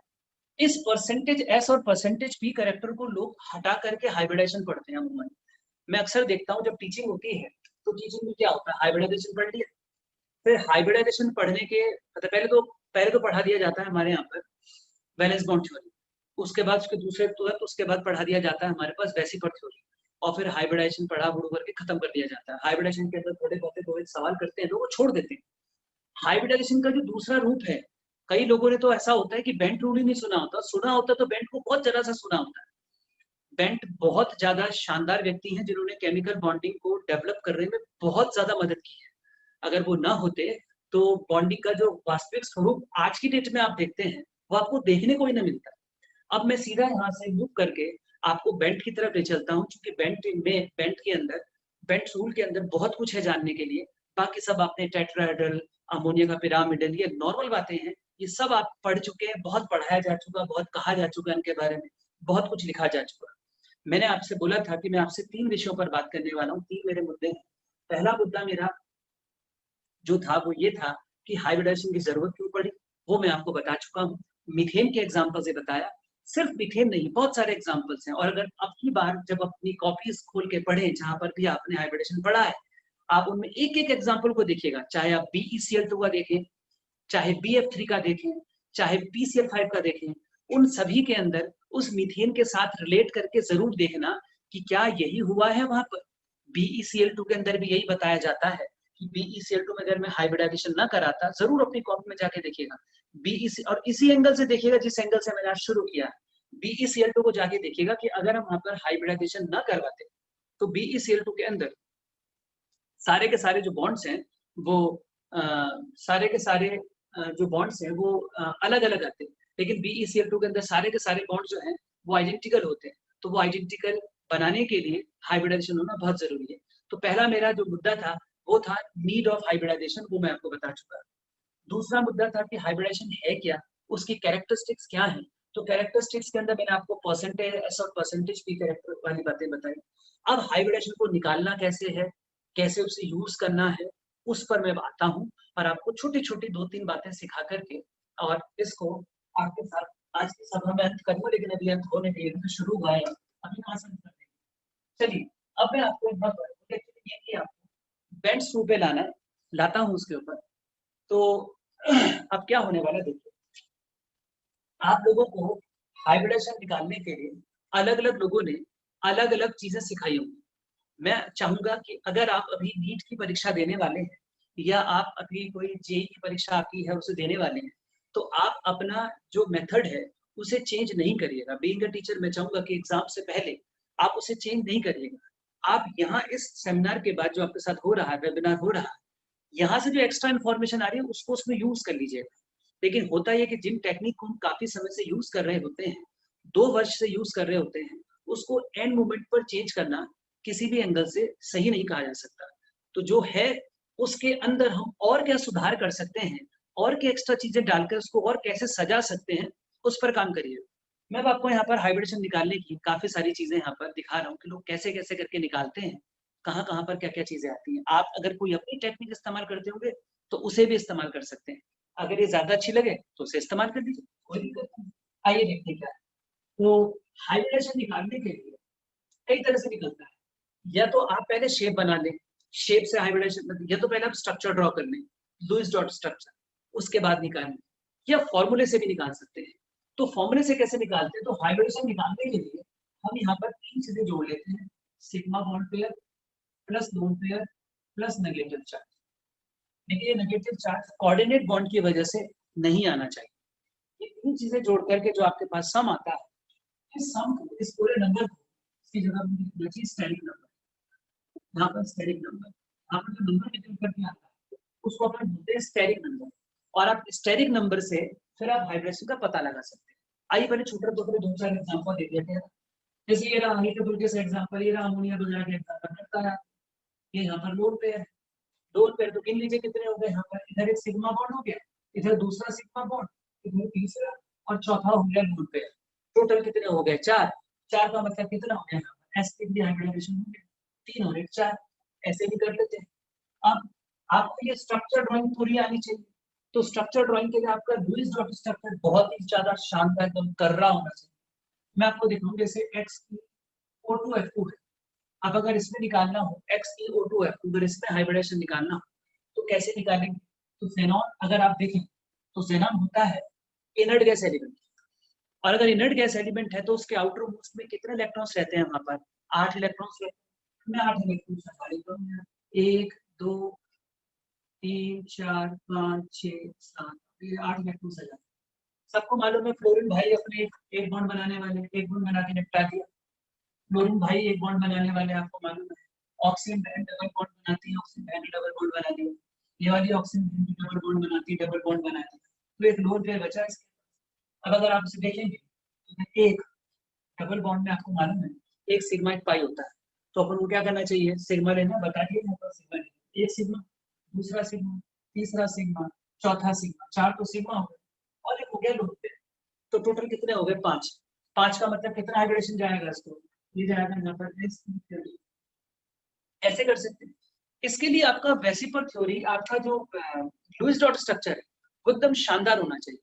[SPEAKER 1] इस परसेंटेज एस और परसेंटेज पी कैरेक्टर को लोग हटा करके हाइब्रिडाइजेशन पढ़ते हैं अमूमन। मैं अक्सर देखता हूँ जब टीचिंग होती है तो टीचिंग में क्या होता है, हाइब्रिडाइजेशन पढ़ लिया, फिर हाइब्रिडाइजेशन पढ़ने के मतलब पहले तो पढ़ा दिया जाता है हमारे यहाँ पर वैलेंस बॉन्ड थ्योरी, उसके बाद उसके दूसरे तुरंत उसके बाद पढ़ा दिया जाता है हमारे पास वेसिकल थ्योरी, और फिर हाइब्रिडाइजेशन पढ़ा बुढ़ू करके खत्म कर दिया जाता है। हाइब्रिडाइजेशन के अंदर थोड़े बहुत सवाल करते हैं लोग, वो छोड़ देते हैं। हाइब्रिडाइजेशन का जो दूसरा रूप है, कई लोगों ने तो ऐसा होता है कि बेंट रूल ही नहीं सुना होता, सुना होता तो बेंट को बहुत जरा सा सुना होता है। बेंट बहुत ज्यादा शानदार व्यक्ति हैं जिन्होंने केमिकल बॉन्डिंग को डेवलप करने में बहुत ज्यादा मदद की है। अगर वो ना होते तो बॉन्डिंग का जो वास्तविक स्वरूप आज की डेट में आप देखते हैं वो आपको देखने को ही नहीं मिलता। अब मैं सीधा यहाँ से मूव करके आपको बेंट की तरफ ले चलता हूँ, क्योंकि बेंट के अंदर बेंट रूल के अंदर बहुत कुछ है जानने के लिए। बाकी सब आपने टेट्राहेड्रल, अमोनिया का पिरामिडल, ये नॉर्मल बातें हैं, ये सब आप पढ़ चुके हैं, बहुत पढ़ाया जा चुका, बहुत कहा जा चुका इनके बारे में, बहुत कुछ लिखा जा चुका। मैंने आपसे बोला था कि मैं आपसे 3 विषयों पर बात करने वाला हूँ, 3 मेरे मुद्दे हैं। पहला मुद्दा मेरा जो था वो ये था कि हाइब्रिडाइजेशन की जरूरत क्यों पड़ी, वो मैं आपको बता चुका हूँ। मीथेन के एग्जाम्पल से बताया, सिर्फ मीथेन नहीं, बहुत सारे एग्जाम्पल्स हैं। और अगर अब की बार जब अपनी कॉपीज खोल के पढ़े जहां पर भी आपने हाइब्रिडेशन पढ़ा है, आप उनमें एक एक एग्जाम्पल को देखिएगा, चाहे आप BeCl2 का देखें, चाहे BF3 का देखें, चाहे PCl5 का देखें, उन सभी के अंदर उस मीथेन के साथ रिलेट करके जरूर देखना कि क्या यही हुआ है वहां पर। BeCl2 के अंदर भी यही बताया जाता है कि BeCl2 में अगर मैं हाइब्रिडाइजेशन ना कराता, जरूर अपनी कॉपी में जाके देखिएगा BeC, और इसी एंगल से देखिएगा जिस एंगल से मैंने आज शुरू किया, BeCl2 को जाके देखिएगा कि अगर हम वहां पर हाइब्रिडाइजेशन ना करवाते तो BeCl2 के अंदर सारे के सारे जो बॉन्ड्स हैं वो सारे के सारे जो बॉन्ड्स हैं वो अलग अलग आते हैं, लेकिन BeCl2 के अंदर सारे के सारे बॉन्ड जो हैं वो आइडेंटिकल होते हैं। तो वो आइडेंटिकल बनाने के लिए हाइब्रिडाइजेशन होना बहुत जरूरी है। तो पहला मेरा जो मुद्दा था वो था नीड ऑफ हाइब्रिडाइजेशन, वो मैं आपको बता चुका। दूसरा मुद्दा था कि हाइब्रिडाइजेशन है क्या, उसकी कैरेक्टरिस्टिक्स क्या है। तो कैरेक्टरिस्टिक्स के अंदर मैंने आपको परसेंटेज एस और परसेंटेज पी कैरेक्टर वाली बातें बताई। अब हाइब्रिडेशन को निकालना कैसे है, कैसे उसे यूज करना है, उस पर मैं आता हूँ और आपको छोटी छोटी 2-3 बातें सिखा करके और इसको आपके साथ आज की सभा में अंत करूंगा, लेकिन अभी अंत होने के लिए शुरू हुआ है, अभी कहाँ से अंत करते हैं। चलिए अब मैं आपको यहाँ पर ये कि आपको बेंच थ्रू पे लाना है, लाता हूँ उसके ऊपर। तो अब क्या होने वाला देखिए, आप लोगों को हाइब्रिडेशन निकालने के लिए अलग अलग लोगों ने अलग अलग चीजें सिखाई होंगी। मैं चाहूंगा कि अगर आप अभी नीट की परीक्षा देने वाले हैं या आप अभी कोई जेई की परीक्षा आपकी है उसे देने वाले हैं, तो आप अपना जो मेथड है उसे चेंज नहीं करिएगा। बीइंग अ टीचर मैं चाहूंगा कि एग्जाम से पहले आप उसे चेंज नहीं करिएगा। आप यहाँ इस सेमिनार के बाद जो आपके साथ हो रहा है, वेबिनार हो रहा है, यहाँ से जो एक्स्ट्रा इन्फॉर्मेशन आ रही है उसको उसमें यूज कर लीजिएगा। लेकिन होता यह कि जिन टेक्निक को हम काफी समय से यूज कर रहे होते हैं, 2 वर्ष से यूज कर रहे होते हैं, उसको एंड मोमेंट पर चेंज करना किसी भी एंगल से सही नहीं कहा जा सकता। तो जो है उसके अंदर हम और क्या सुधार कर सकते हैं, और क्या एक्स्ट्रा चीजें डालकर उसको और कैसे सजा सकते हैं, उस पर काम करिए। मैं अब आपको यहाँ पर हाइब्रिडेशन निकालने की काफी सारी चीजें यहाँ पर दिखा रहा हूँ कि लोग कैसे कैसे करके निकालते हैं, कहाँ कहाँ पर क्या क्या चीजें आती हैं। आप अगर कोई अपनी टेक्निक इस्तेमाल करते होंगे तो उसे भी इस्तेमाल कर सकते हैं, अगर ये ज्यादा अच्छी लगे तो उसे इस्तेमाल कर दीजिए, कोई दिक्कत नहीं। आइए देखते क्या है। तो हाइब्रिडेशन निकालने के लिए कई तरह से निकलता है। या तो आप पहले शेप बना लें, शेप से हाइब्रिडेशन, या तो पहले आप स्ट्रक्चर ड्रॉ कर लें, लुईस डॉट स्ट्रक्चर, उसके बाद निकालें, या फॉर्मूले से भी निकाल सकते हैं। तो फॉर्मूले से कैसे निकालते हैं, तो हाइब्रिडेशन निकालने के लिए हम यहाँ पर 3 चीजें जोड़ लेते हैं, sigma bond pair plus lone pair plus negative charge. देखिए ये नेगेटिव चार्ज कोऑर्डिनेट बॉन्ड की वजह से नहीं आना चाहिए। ये 3 चीजें जोड़ करके जो आपके पास सम आता है, इस सम को, इस पूरे नंबर को, इसकी जगह पर लिखना चाहिए स्टैटिक नंबर। यहाँ पर स्टेरिक नंबर, यहाँ पर जो नंबर निकल करके आता है उसको अपन बोलते हैं स्टेरिक नंबर। और आप स्टेरिक नंबर से फिर आप हाइब्रिडेशन का पता लगा सकते हैं। आइए पहले छोटे छोटे 2-4 एग्जांपल दे देते हैं। जैसे ये रहा हाइड्रोजन का एग्जांपल, ये रहा अमोनिया वगैरह का एग्जांपल करता है। ये यहाँ पर लोन पेयर है, लोन पेयर तो गिन लीजिए कितने हो गए। यहाँ पर इधर एक सिग्मा बॉन्ड हो गया, इधर दूसरा सिग्मा बॉन्ड, इधर तीसरा, और चौथा हो गया लोन पेयर। टोटल कितने हो गए? 4। 4 का मतलब कितना हो गया? sp3 हाइब्रिडाइजेशन हो गया, 3 और 1 4। ऐसे भी कर लेते हैं। अब आपको ये स्ट्रक्चर ड्राइंग पूरी आनी चाहिए। तो स्ट्रक्चर ड्राइंग के लिए आपका लुईस डॉट स्ट्रक्चर बहुत ही ज्यादा शानदार एकदम कर रहा होना चाहिए। मैं आपको दिखाऊं, जैसे x की O2F2 है। अब अगर इसमें निकालना हो x की O2F2, अगर इसमें हाइब्रिडेशन निकालना हो तो कैसे निकालेंगे? तो xenon अगर आप देखें तो xenon होता है इनर्ट गैस एलिमेंट, और अगर इनर्ट गैस एलिमेंट है तो उसके आउटर मोस्ट में कितने इलेक्ट्रॉन्स रहते हैं? वहां पर 8 इलेक्ट्रॉन्स रहते हैं। मैं 8 इलेक्ट्रॉन्स निकाल लेता हूं। 1 2 3 4 5 6 7, ये 8 इलेक्ट्रॉन्स आ जाते हैं। सबको मालूम है फ्लोरीन भाई अपने एक बॉन्ड बनाने वाले, एक बॉन्ड बना के निपटा दिया। फ्लोरीन भाई एक बॉन्ड बनाने वाले, आपको मालूम है। ऑक्सीजन बहन डबल बॉन्ड बनाती है, ऑक्सीजन बहन डबल बॉन्ड बना दिया। ये वाली ऑक्सीजन बहन डबल बॉन्ड बनाती है, डबल बॉन्ड बनाती है। तो एक लोन पेयर बचा इसके। अब अगर आप इसे देखेंगे तो एक डबल बॉन्ड में आपको मालूम है एक सिग्मा एक पाई होता है। तो अपन को क्या करना चाहिए? सिग्मा लेना, बता दिए यहाँ पर सिग्मा लेना। एक सिग्मा, दूसरा सिग्मा, तीसरा सिग्मा, चौथा सिग्मा, 4 तो सिग्मा हो गए और एक हो गया लोन पेयर। तो टोटल कितने हो गए? 5। 5 का मतलब कितना हाइड्रेशन जाएगा इसको? ये जाएगा यहाँ पर। ऐसे कर सकते हैं। इसके लिए आपका वेसिपर थ्योरी, आपका जो लुईस डॉट स्ट्रक्चर है वो एकदम शानदार होना चाहिए।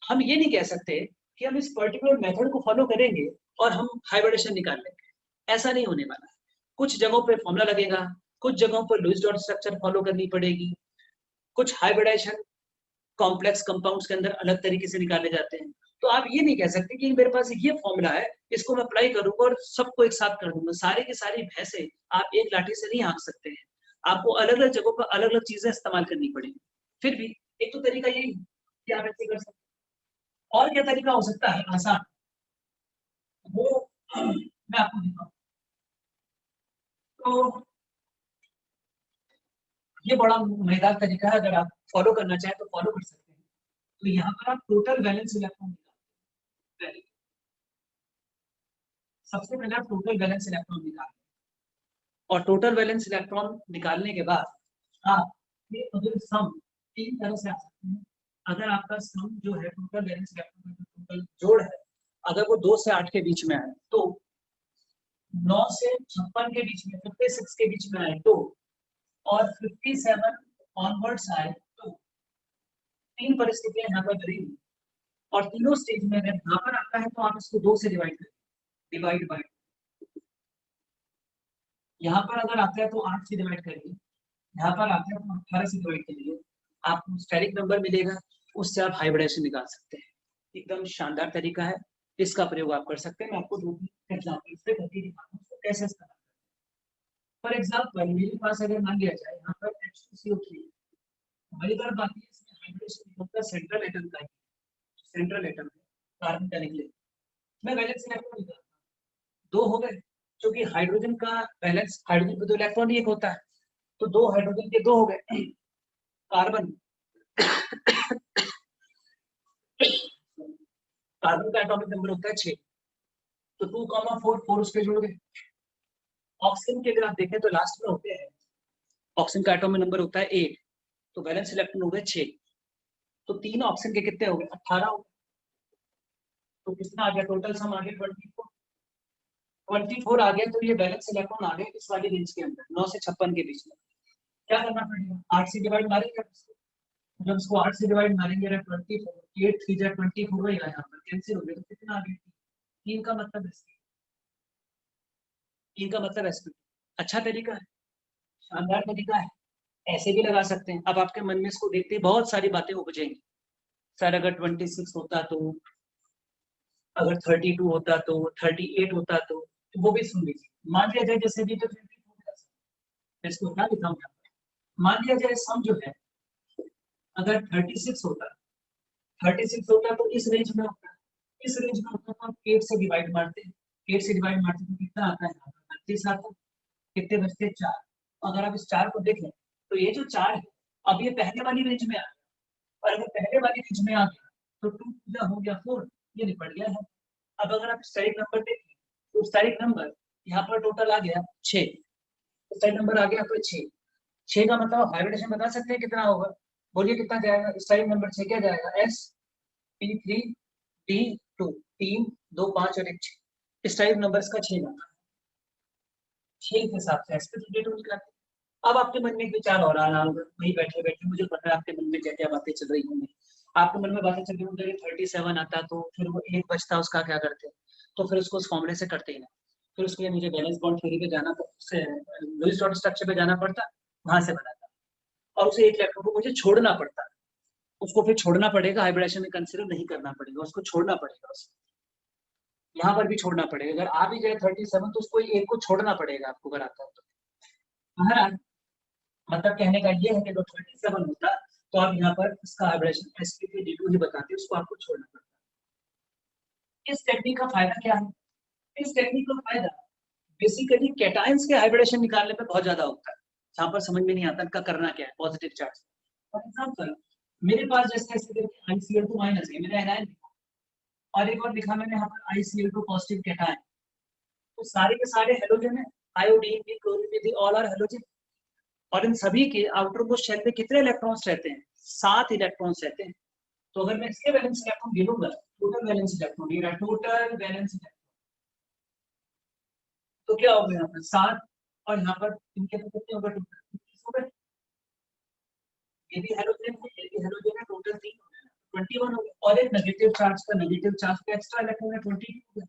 [SPEAKER 1] हम ये नहीं कह सकते कि हम इस पर्टिकुलर मेथड को फॉलो करेंगे और हम हाइब्रिडेशन निकाल लेंगे। ऐसा नहीं होने वाला है। कुछ जगहों पे फॉर्मूला लगेगा, कुछ जगहों पर लुईस डॉट स्ट्रक्चर फॉलो करनी पड़ेगी, कुछ हाइब्रिडेशन कॉम्प्लेक्स कंपाउंड्स के अंदर अलग तरीके से निकाले जाते हैं। तो आप ये नहीं कह सकते कि मेरे पास ये फॉर्मूला है, इसको मैं अप्लाई करूंगा और सबको एक साथ कर दूंगा। सारे की सारी भैंसे आप एक लाठी से नहीं हाँक सकते हैं। आपको अलग अलग जगहों पर अलग अलग चीजें इस्तेमाल करनी पड़ेगी। फिर भी एक तो तरीका यही है कि आप ऐसे कर सकते हैं। और क्या तरीका हो सकता है आसान? वो मैं आपको दिखाऊं। तो ये बड़ा मजेदार तरीका है, अगर आप फॉलो करना चाहें तो फॉलो कर सकते हैं। तो यहाँ पर आप टोटल बैलेंस इलेक्ट्रॉन निकालते हैं। सबसे पहले आप टोटल बैलेंस इलेक्ट्रॉन निकालें, और टोटल बैलेंस इलेक्ट्रॉन निकालने के बाद आप ये अगर सम 3 तरह से आ सकते हैं। अगर आपका सम जो है टोटल बैलेंस इलेक्ट्रॉन का टोटल जोड़ है, अगर वो 2 से 8 के बीच में आए तो, 9 से 56 के बीच में, 56 के बीच में आए तो, और 57 ऑनवर्ड्स आए तो, 3 परिस्थितियां यहाँ पर बनेगी। और तीनों स्टेज में अगर यहाँ पर आता है तो आप इसको 2 से डिवाइड करें, डिवाइड बाय। यहाँ पर अगर आता है तो 8 से डिवाइड करिए, यहाँ पर आता है तो 18 से डिवाइड करिए, आपको स्टेरिक नंबर मिलेगा। उससे आप हाइब्रिडेशन निकाल सकते हैं। एकदम शानदार तरीका है, इसका प्रयोग आप कर सकते हैं। मैं आपको 2-3 एग्जाम्पल से करके दिखाऊंगा उसको कैसे इस्तेमाल करते हैं। फॉर एग्जाम्पल मेरे पास अगर मान लिया जाए यहाँ पर H2CO3, हमारी तरफ बात है इसमें हाइब्रिडेशन होता है सेंट्रल एटम का। सेंट्रल एटम है कार्बन का निकले, मैं वैलेंस इलेक्ट्रॉन निकालता हूँ। 2 हो गए, क्योंकि हाइड्रोजन का बैलेंस, हाइड्रोजन पे तो इलेक्ट्रॉन ही एक होता है, तो 2 हाइड्रोजन के 2 हो गए। कार्बन कार्बन का एटॉमिक नंबर होता है 6, तो 2,4 4 उसके जुड़ गए। ऑक्सीजन के अगर आप देखें तो लास्ट में होते हैं, ऑक्सीजन का एटॉमिक नंबर होता है 8, तो वैलेंस इलेक्ट्रॉन हो गए 6। तो 3 ऑक्सीजन के कितने हो गए? 18 हो गए। तो कितना आ गया? टोटल सम आ गया 24। 24 आ गया, तो ये बैलेंस इलेक्ट्रॉन आ गए इस वाली रेंज के अंदर, 9 से 56 के बीच में। क्या करना पड़ेगा? 8 से डिवाइड मारेंगे उसको। जब इसको 8 से डिवाइड मारेंगे 24, 8 3 जा 24 हो गया, यहाँ पर कैंसिल हो गया, तो कितना आ गया? 3 का मतलब है, 3 का मतलब है। अच्छा तरीका है, शानदार तरीका है। ऐसे भी लगा सकते हैं। अब आपके मन में इसको देखते ही बहुत सारी बातें उपजेंगी। सर अगर 26 होता तो, अगर 32 होता तो, 38 होता तो वो भी सुन लीजिए। मान लिया जाए जैसे भी, तो 24 इसको क्या लिखा हूँ? मान लिया जाए सम जो है, अगर 36 होता, 36 होता तो इस रेंज में होता, इस रेंज में होता तो हम 8 से डिवाइड मारते, 8 से डिवाइड मारते तो कितना आता है? 32 आता। कितने बचते? 4। अगर आप इस 4 को देखें तो ये जो 4 है, अब ये पहले वाली रेंज में आ गया, और अगर पहले वाली रेंज में आ गया तो 2 पूरा हो गया 4, ये निपट गया है। अब अगर आप स्टेरिक नंबर देखें तो स्टेरिक नंबर यहाँ पर टोटल आ गया 6, स्टेरिक नंबर आ गया तो 6। 6 का मतलब हाइब्रिडेशन बता सकते हैं कितना होगा? बोलिए कितना जाएगा? स्टेरिक नंबर 6 क्या जाएगा? S P3 D2, 3 2 5 और 1 6, इस टाइप नंबर्स का 6 आता है। 6 के हिसाब से sp32 निकालते हैं। अब आपके मन में एक विचार और आ रहा होगा, वही बैठे बैठे मुझे पता है आपके मन में क्या क्या बातें चल रही होंगी। आपके मन में बातें चल रही होंगी 37 आता तो फिर वो 1 बचता उसका क्या करते, तो फिर उसको उस फॉर्मूले से करते ही ना, फिर उसके लिए मुझे बैलेंस बॉन्ड थ्योरी पे जाना लुईस डॉट स्ट्रक्चर पे जाना पड़ता, वहां से बनाता, और उसे एक इलेक्ट्रॉन को मुझे छोड़ना पड़ता, उसको फिर छोड़ना पड़ेगा, हाइब्रिडेशन में कंसीडर नहीं करना पड़ेगा, उसको छोड़ना पड़ेगा, उसको यहाँ पर भी छोड़ना पड़ेगा। अगर आ भी जाए 37 तो उसको एक को छोड़ना पड़ेगा आपको, अगर आता है तो। हाँ, मतलब कहने का ये है कि अगर 37 होता तो आप यहाँ पर इसका हाइब्रिडेशन sp3d2 ही बताते, उसको आपको छोड़ना पड़ता। इस टेक्निक का फायदा क्या है? इस टेक्निक का फायदा बेसिकली कैटायंस के हाइब्रिडेशन निकालने में बहुत ज्यादा होता है, जहां पर समझ में नहीं आता इनका करना क्या है पॉजिटिव चार्ज। फॉर एग्जांपल मेरे पास जैसे ऐसे ICl2 माइनस है, मेरा एनायन और एक और लिखा मैंने यहाँ पर ICl2 पॉजिटिव कैटायन, तो सारे के सारे हेलोजन है, आयोडीन भी, क्लोरीन भी, ऑल आर हेलोजन। और इन सभी के आउटर मोस्ट शेल में कितने इलेक्ट्रॉन्स रहते हैं? 7 इलेक्ट्रॉन्स रहते हैं। तो अगर मैं इसके वैलेंस इलेक्ट्रॉन गिनूंगा, टोटल वैलेंस इलेक्ट्रॉन, ये टोटल वैलेंस इलेक्ट्रॉन, तो क्या होगा यहाँ पर 7, और यहाँ पर इनके तो कितने होगा, टोटल 21 हो गए। ये भी हेलोजन है, ये भी हेलोजन है, टोटल 3 हो गए, 21 हो गए, और एक नेगेटिव चार्ज का एक्स्ट्रा इलेक्ट्रॉन है 22 हो गया।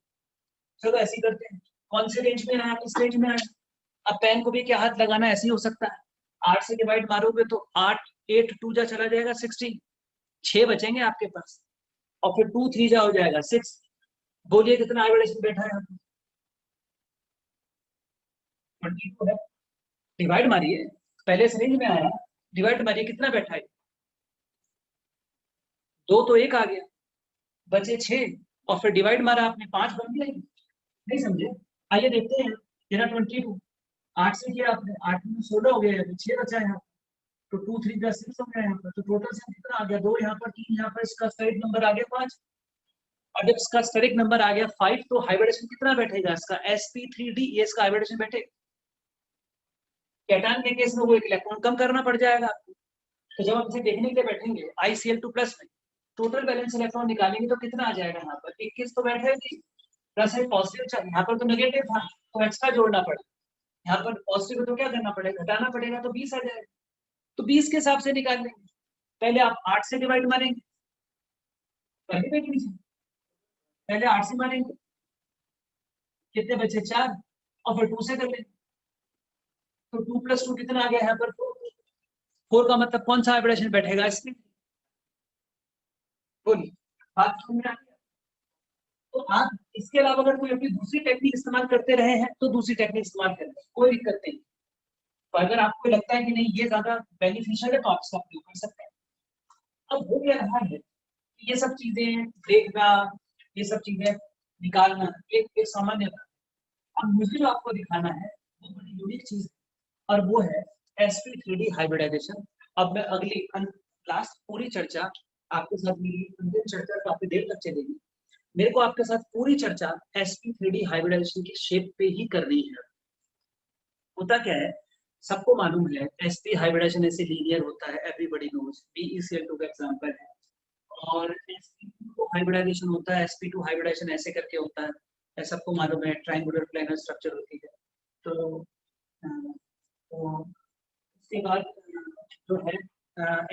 [SPEAKER 1] चलो ऐसे ही करते हैं, कौन से रेंज में आया, किस रेंज में आया। अब पेन को भी क्या हाथ लगाना, ऐसे ही हो सकता है, 8 से डिवाइड मारोगे तो 8 8 2 जा चला जाएगा 16, 6 बचेंगे आपके पास, और फिर 2 3 जा हो जाएगा 6। बोलिए कितना हाइब्रिडेशन बैठा है यहाँ पे? 22 है। डिवाइड मारिए, पहले से रेंज में आया, डिवाइड मारिए कितना बैठा है, 2 तो 1 आ गया, बचे 6, और फिर डिवाइड मारा आपने 5 बन गया। नहीं समझे? आइए देखते हैं, तेरा 22 8 से किया आपने, 8 में 16 हो गया, अभी 6 बचा है यहाँ, तो 2 3 प्लस 6 हो गया यहाँ पर, तो टोटल से कितना आ गया, 2 यहाँ पर, 3 यहाँ पर, इसका स्टेरिक नंबर आ गया 5। और जब इसका स्टेरिक नंबर आ गया 5 तो हाइब्रिडेशन कितना बैठेगा इसका, sp3d, ये इसका हाइब्रिडेशन बैठेगा। कैटायन के केस में वो एक इलेक्ट्रॉन कम करना पड़ जाएगा आपको। तो जब हम इसे देखने के लिए बैठेंगे ICl2 प्लस में, टोटल बैलेंस इलेक्ट्रॉन निकालेंगे तो कितना आ जाएगा यहाँ पर, 21 तो बैठेगी, प्लस है पॉजिटिव, यहाँ पर तो नेगेटिव था तो एक्स्ट्रा जोड़ना पड़ेगा, यहाँ पर पॉजिटिव है तो क्या करना पड़ेगा, घटाना पड़ेगा, तो 20 आ जाएगा। तो 20 के हिसाब से निकाल लेंगे, पहले आप 8 से डिवाइड मारेंगे, पहले पहले 8 से मारेंगे, कितने बचे 4, और फिर 2 से कर लेंगे, तो 2 + 2 कितना आ गया यहाँ पर 4 का मतलब कौन सा हाइब्रिडेशन बैठेगा इसमें, बोलिए, बात समझ में आ गया? तो आप इसके अलावा अगर कोई अपनी दूसरी टेक्निक इस्तेमाल करते रहे हैं तो दूसरी टेक्निक इस्तेमाल करें, कोई दिक्कत नहीं। तो अगर आपको लगता है कि नहीं ये ज्यादा बेनिफिशियल है तो आप इसका उपयोग कर सकते हैं। अब हो क्या रहा है, ये सब चीजें देखना, ये सब चीजें निकालना एक सामान्य बात। अब मुझे जो आपको दिखाना है वो बड़ी यूनिक चीज है, और वो है sp3d हाइब्रिडाइजेशन। अब मैं अगली लास्ट पूरी चर्चा आपके साथ, मेरी अंतिम चर्चा काफी देर तक चलेगी, मेरे को आपके साथ पूरी चर्चा sp3d हाइब्रिडाइजेशन की शेप पे ही करनी है। होता क्या है, सबको मालूम है sp हाइब्रिडाइजेशन ऐसे लीनियर होता है, एवरीबॉडी नोज, BeCl2 का एग्जांपल है। और sp2 हाइब्रिडाइजेशन होता है, sp2 हाइब्रिडाइजेशन ऐसे करके होता है, सबको मालूम है, ट्रायंगुलर प्लेनर स्ट्रक्चर होती है। तो उसके बाद जो है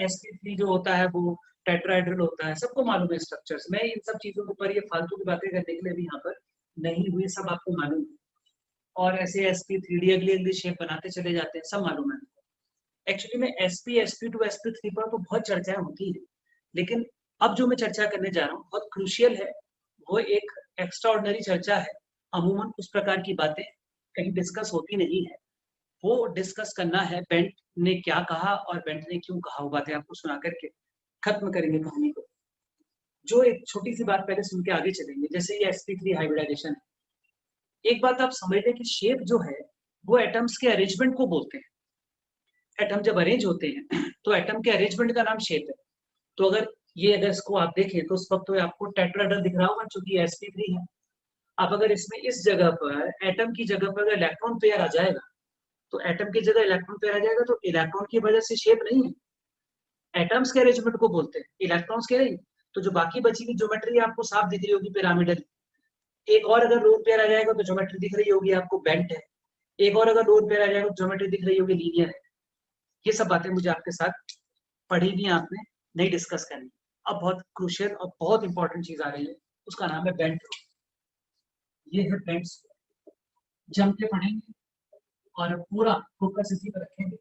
[SPEAKER 1] sp3 जो होता है वो टेट्राहेड्रल होता है, सबको मालूम है स्ट्रक्चर्स। मैं इन सब चीजों के ऊपर ये फालतू की बातें करने के लिए भी यहाँ पर नहीं हुई, सब आपको मालूम है। और ऐसे sp3d अगली अगली शेप बनाते चले जाते हैं, सब मालूम है। एक्चुअली में sp sp2 sp3 पर तो बहुत चर्चाएं होती है, लेकिन अब जो मैं चर्चा करने जा रहा हूँ बहुत क्रूशियल है, वो एक एक्स्ट्राऑर्डिनरी चर्चा है। अमूमन उस प्रकार की बातें कहीं डिस्कस होती नहीं है, वो डिस्कस करना है बेंट ने क्या कहा और बेंट ने क्यों कहा, वो बातें आपको सुना करके खत्म करेंगे कहानी को। जो एक छोटी सी बात पहले सुन के आगे चलेंगे, जैसे ये sp3 हाइब्रिडाइजेशन है, एक बात आप समझ लें कि शेप जो है वो एटम्स के अरेंजमेंट को बोलते हैं। एटम जब अरेंज होते हैं तो एटम के अरेंजमेंट का नाम शेप है। तो अगर इसको आप देखें तो उस वक्त तो आपको टेट्राहेड्रल दिख रहा होगा क्योंकि sp3 है। अब अगर इसमें इस जगह पर एटम की जगह पर अगर इलेक्ट्रॉन पेयर आ जाएगा, तो एटम की जगह इलेक्ट्रॉन पेयर आ जाएगा, तो इलेक्ट्रॉन की वजह से शेप नहीं है, एटम्स के अरेंजमेंट को बोलते हैं, इलेक्ट्रॉन्स के नहीं। तो जो बाकी बची हुई ज्योमेट्री आपको साफ दिख रही होगी पिरामिडल, एक और अगर लोन पेयर आ जाएगा तो ज्योमेट्री दिख रही होगी आपको बेंट है, एक और अगर लोन पेयर आ जाएगा तो ज्योमेट्री दिख रही होगी लीनियर है। ये सब बातें मुझे आपके साथ पढ़ी भी आपने, नहीं डिस्कस करनी। अब बहुत क्रूशियल और बहुत इंपॉर्टेंट चीज आ रही है, उसका नाम है बेंट। ये है बेंट, जम के पढ़ेंगे और पूरा फोकस इसी पर रखेंगे।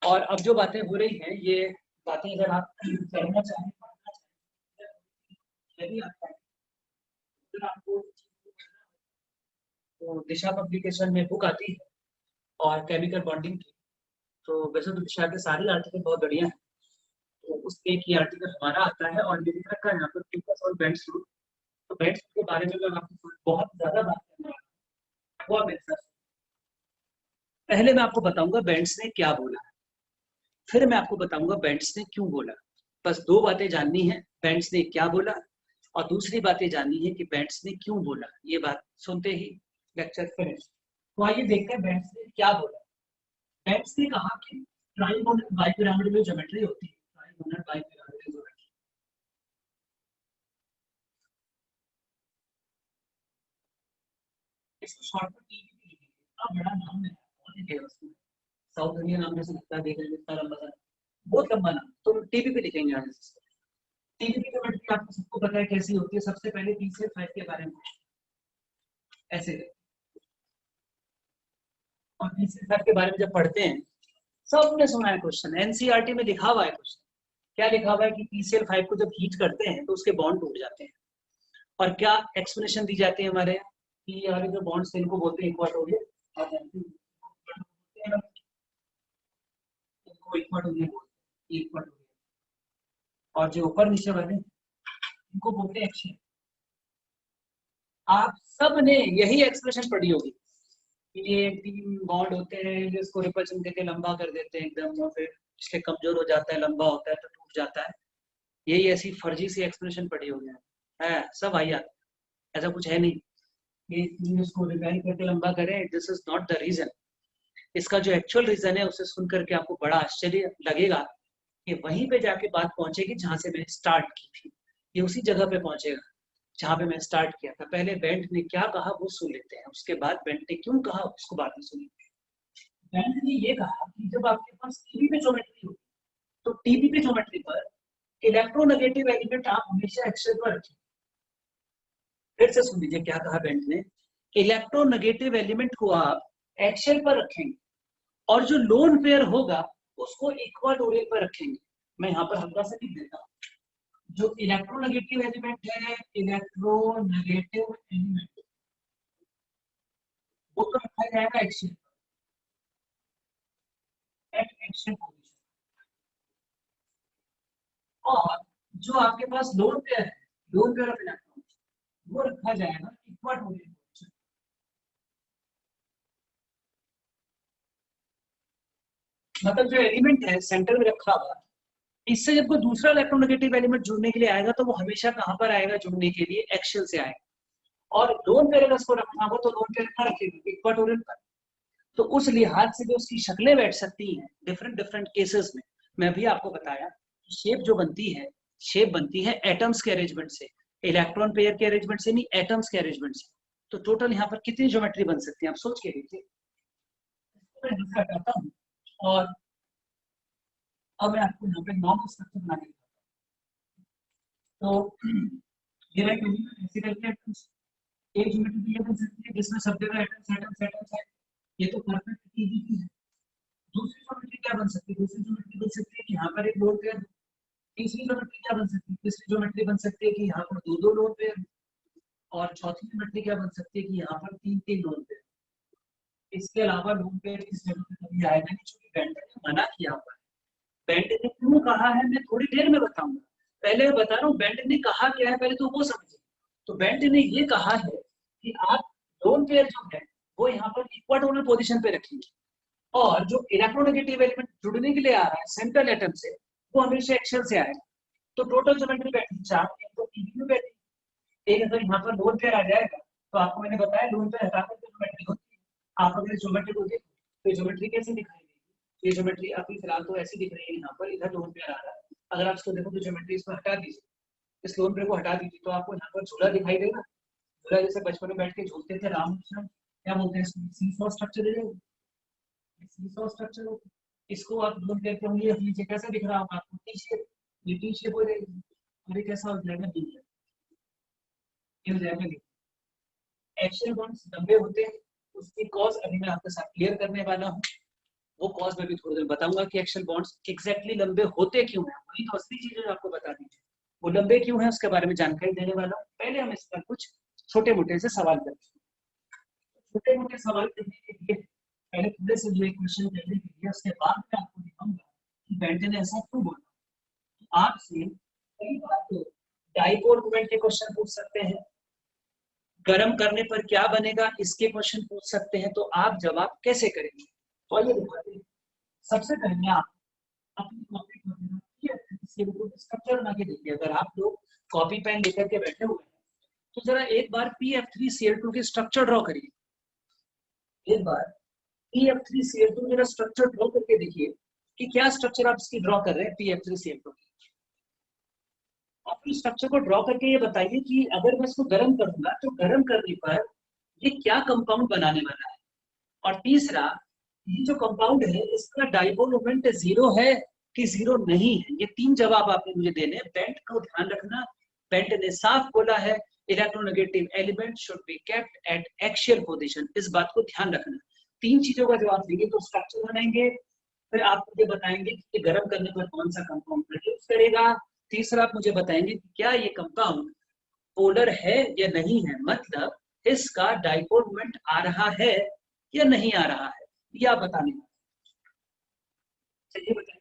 [SPEAKER 1] और अब जो बातें हो रही हैं, ये बातें अगर आप करना चाहें, पढ़ना चाहें, यदि आपको तो दिशा पब्लिकेशन में बुक आती है और केमिकल बॉन्डिंग की, तो वैसे तो दिशा के सारे आर्टिकल बहुत बढ़िया हैं, तो उसके एक ही आर्टिकल हमारा आता है और लिख रखा है यहाँ पर फोकस और बेंट्स रूल। तो बेंट्स के बारे में मैं आपको बहुत ज्यादा बात करना है, वो आप पहले मैं आपको बताऊंगा बेंट्स ने क्या बोला, फिर मैं आपको बताऊंगा बेंट्स ने क्यों बोला। बस दो बातें जाननी है, बेंट्स ने क्या बोला और दूसरी बातें जाननी है कि बेंट्स ने क्यों बोला। ये बात सुनते ही लेक्चर फिनिश। तो आइए देखते हैं बेंट्स ने क्या बोला। बेंट्स ने कहा कि ट्राइगोनल बाइपिरामिडल ज्योमेट्री होती है, ट्राइगोनल बाइपिरामिडल ज्योमेट्री, इसको शॉर्टकट टीबीपी लिखेंगे। इतना बड़ा नाम है, बहुत ही फेमस है, साउथ इंडियन नाम जैसे लगता है, देखने में इतना लंबा सा, बहुत लंबा नाम, तो टीबीपी लिखेंगे आगे से। टीबीपी ज्योमेट्री आपको सबको पता है कैसी होती है। सबसे पहले PCL5 के बारे में ऐसे, और PCL5 के बारे में जब पढ़ते हैं, सबने सुना है क्वेश्चन, एनसीईआरटी में लिखा हुआ है क्वेश्चन। क्या लिखा हुआ है कि PCL5 को जब हीट करते हैं तो उसके बॉन्ड टूट जाते हैं। और क्या एक्सप्लेनेशन दी जाती है हमारे यहाँ कि यार जो बॉन्ड्स इनको बोलते हैं इक्वाटोरियल, और इनको इक्वाटोरियल बोलते हैं, इक्वाटोरियल। और जो ऊपर नीचे वाले इनको बोलते हैं एक्सियल। आप सब ने यही एक्सप्रेशन पढ़ी होगी कि ये तीन बॉन्ड होते हैं जिसको रिपल्शन देके लंबा कर देते हैं एकदम, और फिर इसलिए कमजोर हो जाता है, लंबा होता है तो टूट जाता है। यही ऐसी फर्जी सी एक्सप्रेशन पढ़ी होगी है, सब आई आती, ऐसा कुछ है नहीं कि उसको रिपेयर करके लंबा करें। This is not the reason. इसका जो एक्चुअल रीजन है उसे सुन करके आपको बड़ा आश्चर्य लगेगा कि वहीं पे जाके बात पहुंचेगी जहां से मैंने स्टार्ट की थी। ये उसी जगह पे पहुंचेगा जहां पे मैं स्टार्ट किया था। पहले बेंट ने क्या कहा वो सुन लेते हैं, उसके बाद बेंट ने क्यों कहा उसको बाद में सुनेंगे। बेंट ने ये कहा कि जब आपके पास टीबी पे ज्योमेट्री होगी तो टीबी पे ज्योमेट्री पर इलेक्ट्रोनेगेटिव एलिमेंट आप हमेशा एक्सेल पर रखें। फिर से सुन लीजिए क्या कहा बेंट ने, इलेक्ट्रोनेगेटिव एलिमेंट को आप एक्सेल पर रखेंगे और जो लोन पेयर होगा उसको इक्वाटोरियल पर रखेंगे। मैं यहाँ पर हल्का सा लिख देता हूँ, जो इलेक्ट्रोनेगेटिव एलिमेंट है, इलेक्ट्रोनेगेटिव एलिमेंट वो तो रखा जाएगा एक्सेल एट एक्सेल पोजीशन। और जो आपके पास लोन पेयर है, लोन पेयर ऑफ इलेक्ट्रॉन, वो रखा जाएगा इक्वाटोरियल पोजीशन। मतलब जो एलिमेंट है सेंटर में रखा हुआ, इससे जब कोई दूसरा इलेक्ट्रोनेगेटिव एलिमेंट जुड़ने के लिए आएगा तो वो हमेशा कहां पर आएगा जुड़ने के लिए, एक्सेल से आएगा। और लोन पेयर को रखना हो तो लोन पेयर कहां रखेगा, इक्वाटोरियल पर। तो उस लिहाज से जो उसकी शक्लें बैठ सकती हैं डिफरेंट डिफरेंट केसेस में, मैं भी आपको बताया शेप जो बनती है, शेप बनती है एटम्स के अरेंजमेंट से, इलेक्ट्रॉन पेयर के अरेंजमेंट से नहीं, एटम्स के अरेंजमेंट से। तो टोटल यहाँ पर कितनी ज्योमेट्री बन सकती है आप सोच के देखिए। मैं हटाता हूँ और अब मैं आपको यहाँ पे नॉर्मल स्ट्रक्चर बना के, तो ये ऐसे करके एक ज्योमेट्री ये बन सकती है जिसमें सब जगह एटम्स एटम्स एटम्स है, ये तो परफेक्ट टीबीपी है। दूसरी ज्योमेट्री क्या बन सकती है, दूसरी ज्योमेट्री बन सकती है कि यहाँ पर एक लोन पेयर। तीसरी ज्योमेट्री क्या बन सकती है, तीसरी ज्योमेट्री बन सकती है कि यहाँ पर दो दो लोन पेयर। और चौथी ज्योमेट्री क्या बन सकती है कि यहाँ पर तीन तीन लोन पेयर। इसके अलावा लोन पेयर इस जगह पे कभी आएगा नहीं, क्योंकि बेंटर ने मना किया हुआ है। बेंटर ने क्यों कहा है मैं थोड़ी देर में बताऊंगा, पहले मैं बता रहा हूँ बेंटर ने कहा क्या है, पहले तो वो समझिए। तो बेंटर ने ये कहा है कि आप लोन पेयर जो है वो यहाँ पर इक्वाटोरियल पोजीशन पे रखिए, और जो इलेक्ट्रोनेगेटिव एलिमेंट जुड़ने के लिए आ रहा है सेंट्रल एटम से, वो हमेशा एक्सेल से आएगा। तो टोटल ज्योमेट्री बैठी चार, एक तो टीबी में बैठी, एक अगर यहाँ पर लोन पेयर आ जाएगा तो आपको मैंने बताया लोन पेयर हटाकर ज्योमेट्री होती है। आप अगर ज्योमेट्री को देखो तो ज्योमेट्री कैसे दिखाई देगी, ये ज्योमेट्री अभी फिलहाल तो ऐसी दिख रही है, यहाँ पर इधर लोन पेयर आ रहा है। अगर आप इसको देखो तो ज्योमेट्री इसको हटा दीजिए, इस लोन पेयर को हटा दीजिए तो आपको यहाँ पर झूला दिखाई देगा, पूरा जैसे बचपन में बैठ के झूलते थे रामकृष्ण, क्या बोलते हैं, सीसॉ स्ट्रक्चर है, सीसॉ स्ट्रक्चर। इसको आप ढूंढ करके उंगली रख लीजिए, कैसे दिख रहा होगा आपको, टी शेप, ये टी शेप हो जाएगी और ये कैसा हो जाएगा, डी शेप, ये हो जाएगा। एक्शन बॉन्ड्स लंबे होते हैं, उसकी कॉज अभी मैं आपके साथ क्लियर करने वाला हूँ। वो कॉज मैं भी थोड़ी देर बताऊंगा कि एक्शन बॉन्ड्स एग्जैक्टली लंबे होते क्यों हैं, वही तो असली चीजें जो आपको बता दी है। वो लंबे क्यों है उसके बारे में जानकारी देने वाला हूँ। पहले हम इस पर कुछ छोटे मोटे से सवाल करते हैं। छोटे मोटे सवाल करने के लिए पहले थोड़े से जो क्वेश्चन करने के लिए, उसके बाद मैं आपको दिखाऊंगा कि बेंटन ने ऐसा क्यों बोला। आपसे कई बार तो डाइपोल मोमेंट के क्वेश्चन पूछ सकते हैं, गर्म करने पर क्या बनेगा इसके क्वेश्चन पूछ सकते हैं, तो आप जवाब कैसे करेंगे, तो आइए दिखाते हैं। सबसे पहले आप अपनी कॉपी को स्ट्रक्चर बना के देखिए। अगर आप लोग कॉपी पेन लेकर के बैठे हुए हैं तो जरा एक बार PF3Cl2 की स्ट्रक्चर ड्रॉ करिए। एक बार PF3Cl2 मेरा स्ट्रक्चर ड्रॉ करके देखिए कि क्या स्ट्रक्चर आप इसकी ड्रॉ कर रहे हैं PF3Cl2 की। अपनी स्ट्रक्चर को ड्रॉ करके ये बताइए कि अगर मैं इसको गर्म करूंगा तो गर्म करने पर ये क्या कंपाउंड बनाने वाला है। और तीसरा, ये जो कंपाउंड है इसका डाइपोल मोमेंट जीरो है कि जीरो नहीं है। ये तीन जवाब आपने मुझे देने हैं। बेंट को ध्यान रखना, बेंट ने साफ बोला है electronegative element should be kept at axial position, इस बात को ध्यान रखना। तीन चीजों का जवाब देंगे तो स्ट्रक्चर बनाएंगे, फिर आप मुझे बताएंगे कि गर्म करने पर कौन सा कंपाउंड प्रोड्यूस करेगा, तीसरा आप मुझे बताएंगे कि क्या ये कंपाउंड पोलर है या नहीं है, मतलब इसका डाइपोल मोमेंट आ रहा है या नहीं आ रहा है, ये आप बताने वाले। चलिए बताइए।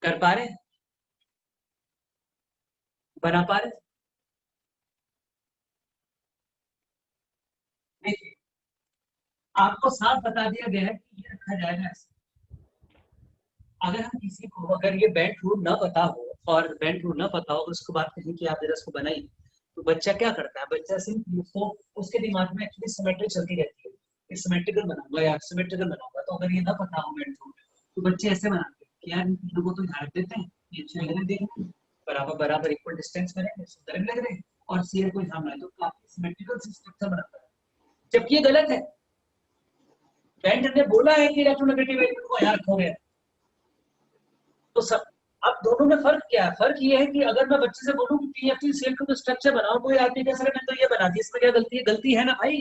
[SPEAKER 1] कर पा रहे, बना पा रहे। देखिए, आपको साफ बता दिया गया है कि ये रखा जाएगा ऐसे। अगर हम किसी को, अगर ये बेंट रूल ना पता हो और बेंट रूल ना पता हो उसको बात कहें कि आप जरा इसको बनाइए, तो बच्चा क्या करता है, बच्चा सिर्फ उसको, उसके दिमाग में एक्चुअली सिमेट्री चलती रहती है, सिमेट्रिकल बनाऊंगा या सिमेट्रिकल बनाऊंगा। तो अगर ये ना पता हो बेंट रूल तो बच्चे ऐसे बनाते हैं कि यार इन चीजों को तो ध्यान रख देते हैं, ये अच्छे लग रहे हैं देखने में, बराबर बराबर इक्वल डिस्टेंस करेंगे, सुंदर भी लग रहे हैं, और सीएल को ध्यान रहे तो काफी सिमेट्रिकल स्ट्रक्चर बनाता है, जबकि ये गलत है। बेंट ने बोला है कि इलेक्ट्रोनेगेटिव एलिमेंट को यहाँ रखोगे, तो सब, अब दोनों में फर्क क्या है, फर्क ये है कि अगर मैं बच्चे से बोलूं कि PF3Cl2 का स्ट्रक्चर बनाओ, कोई आदमी कह सकता है मैं तो ये बना दी, इसमें क्या गलती है, गलती है ना भाई,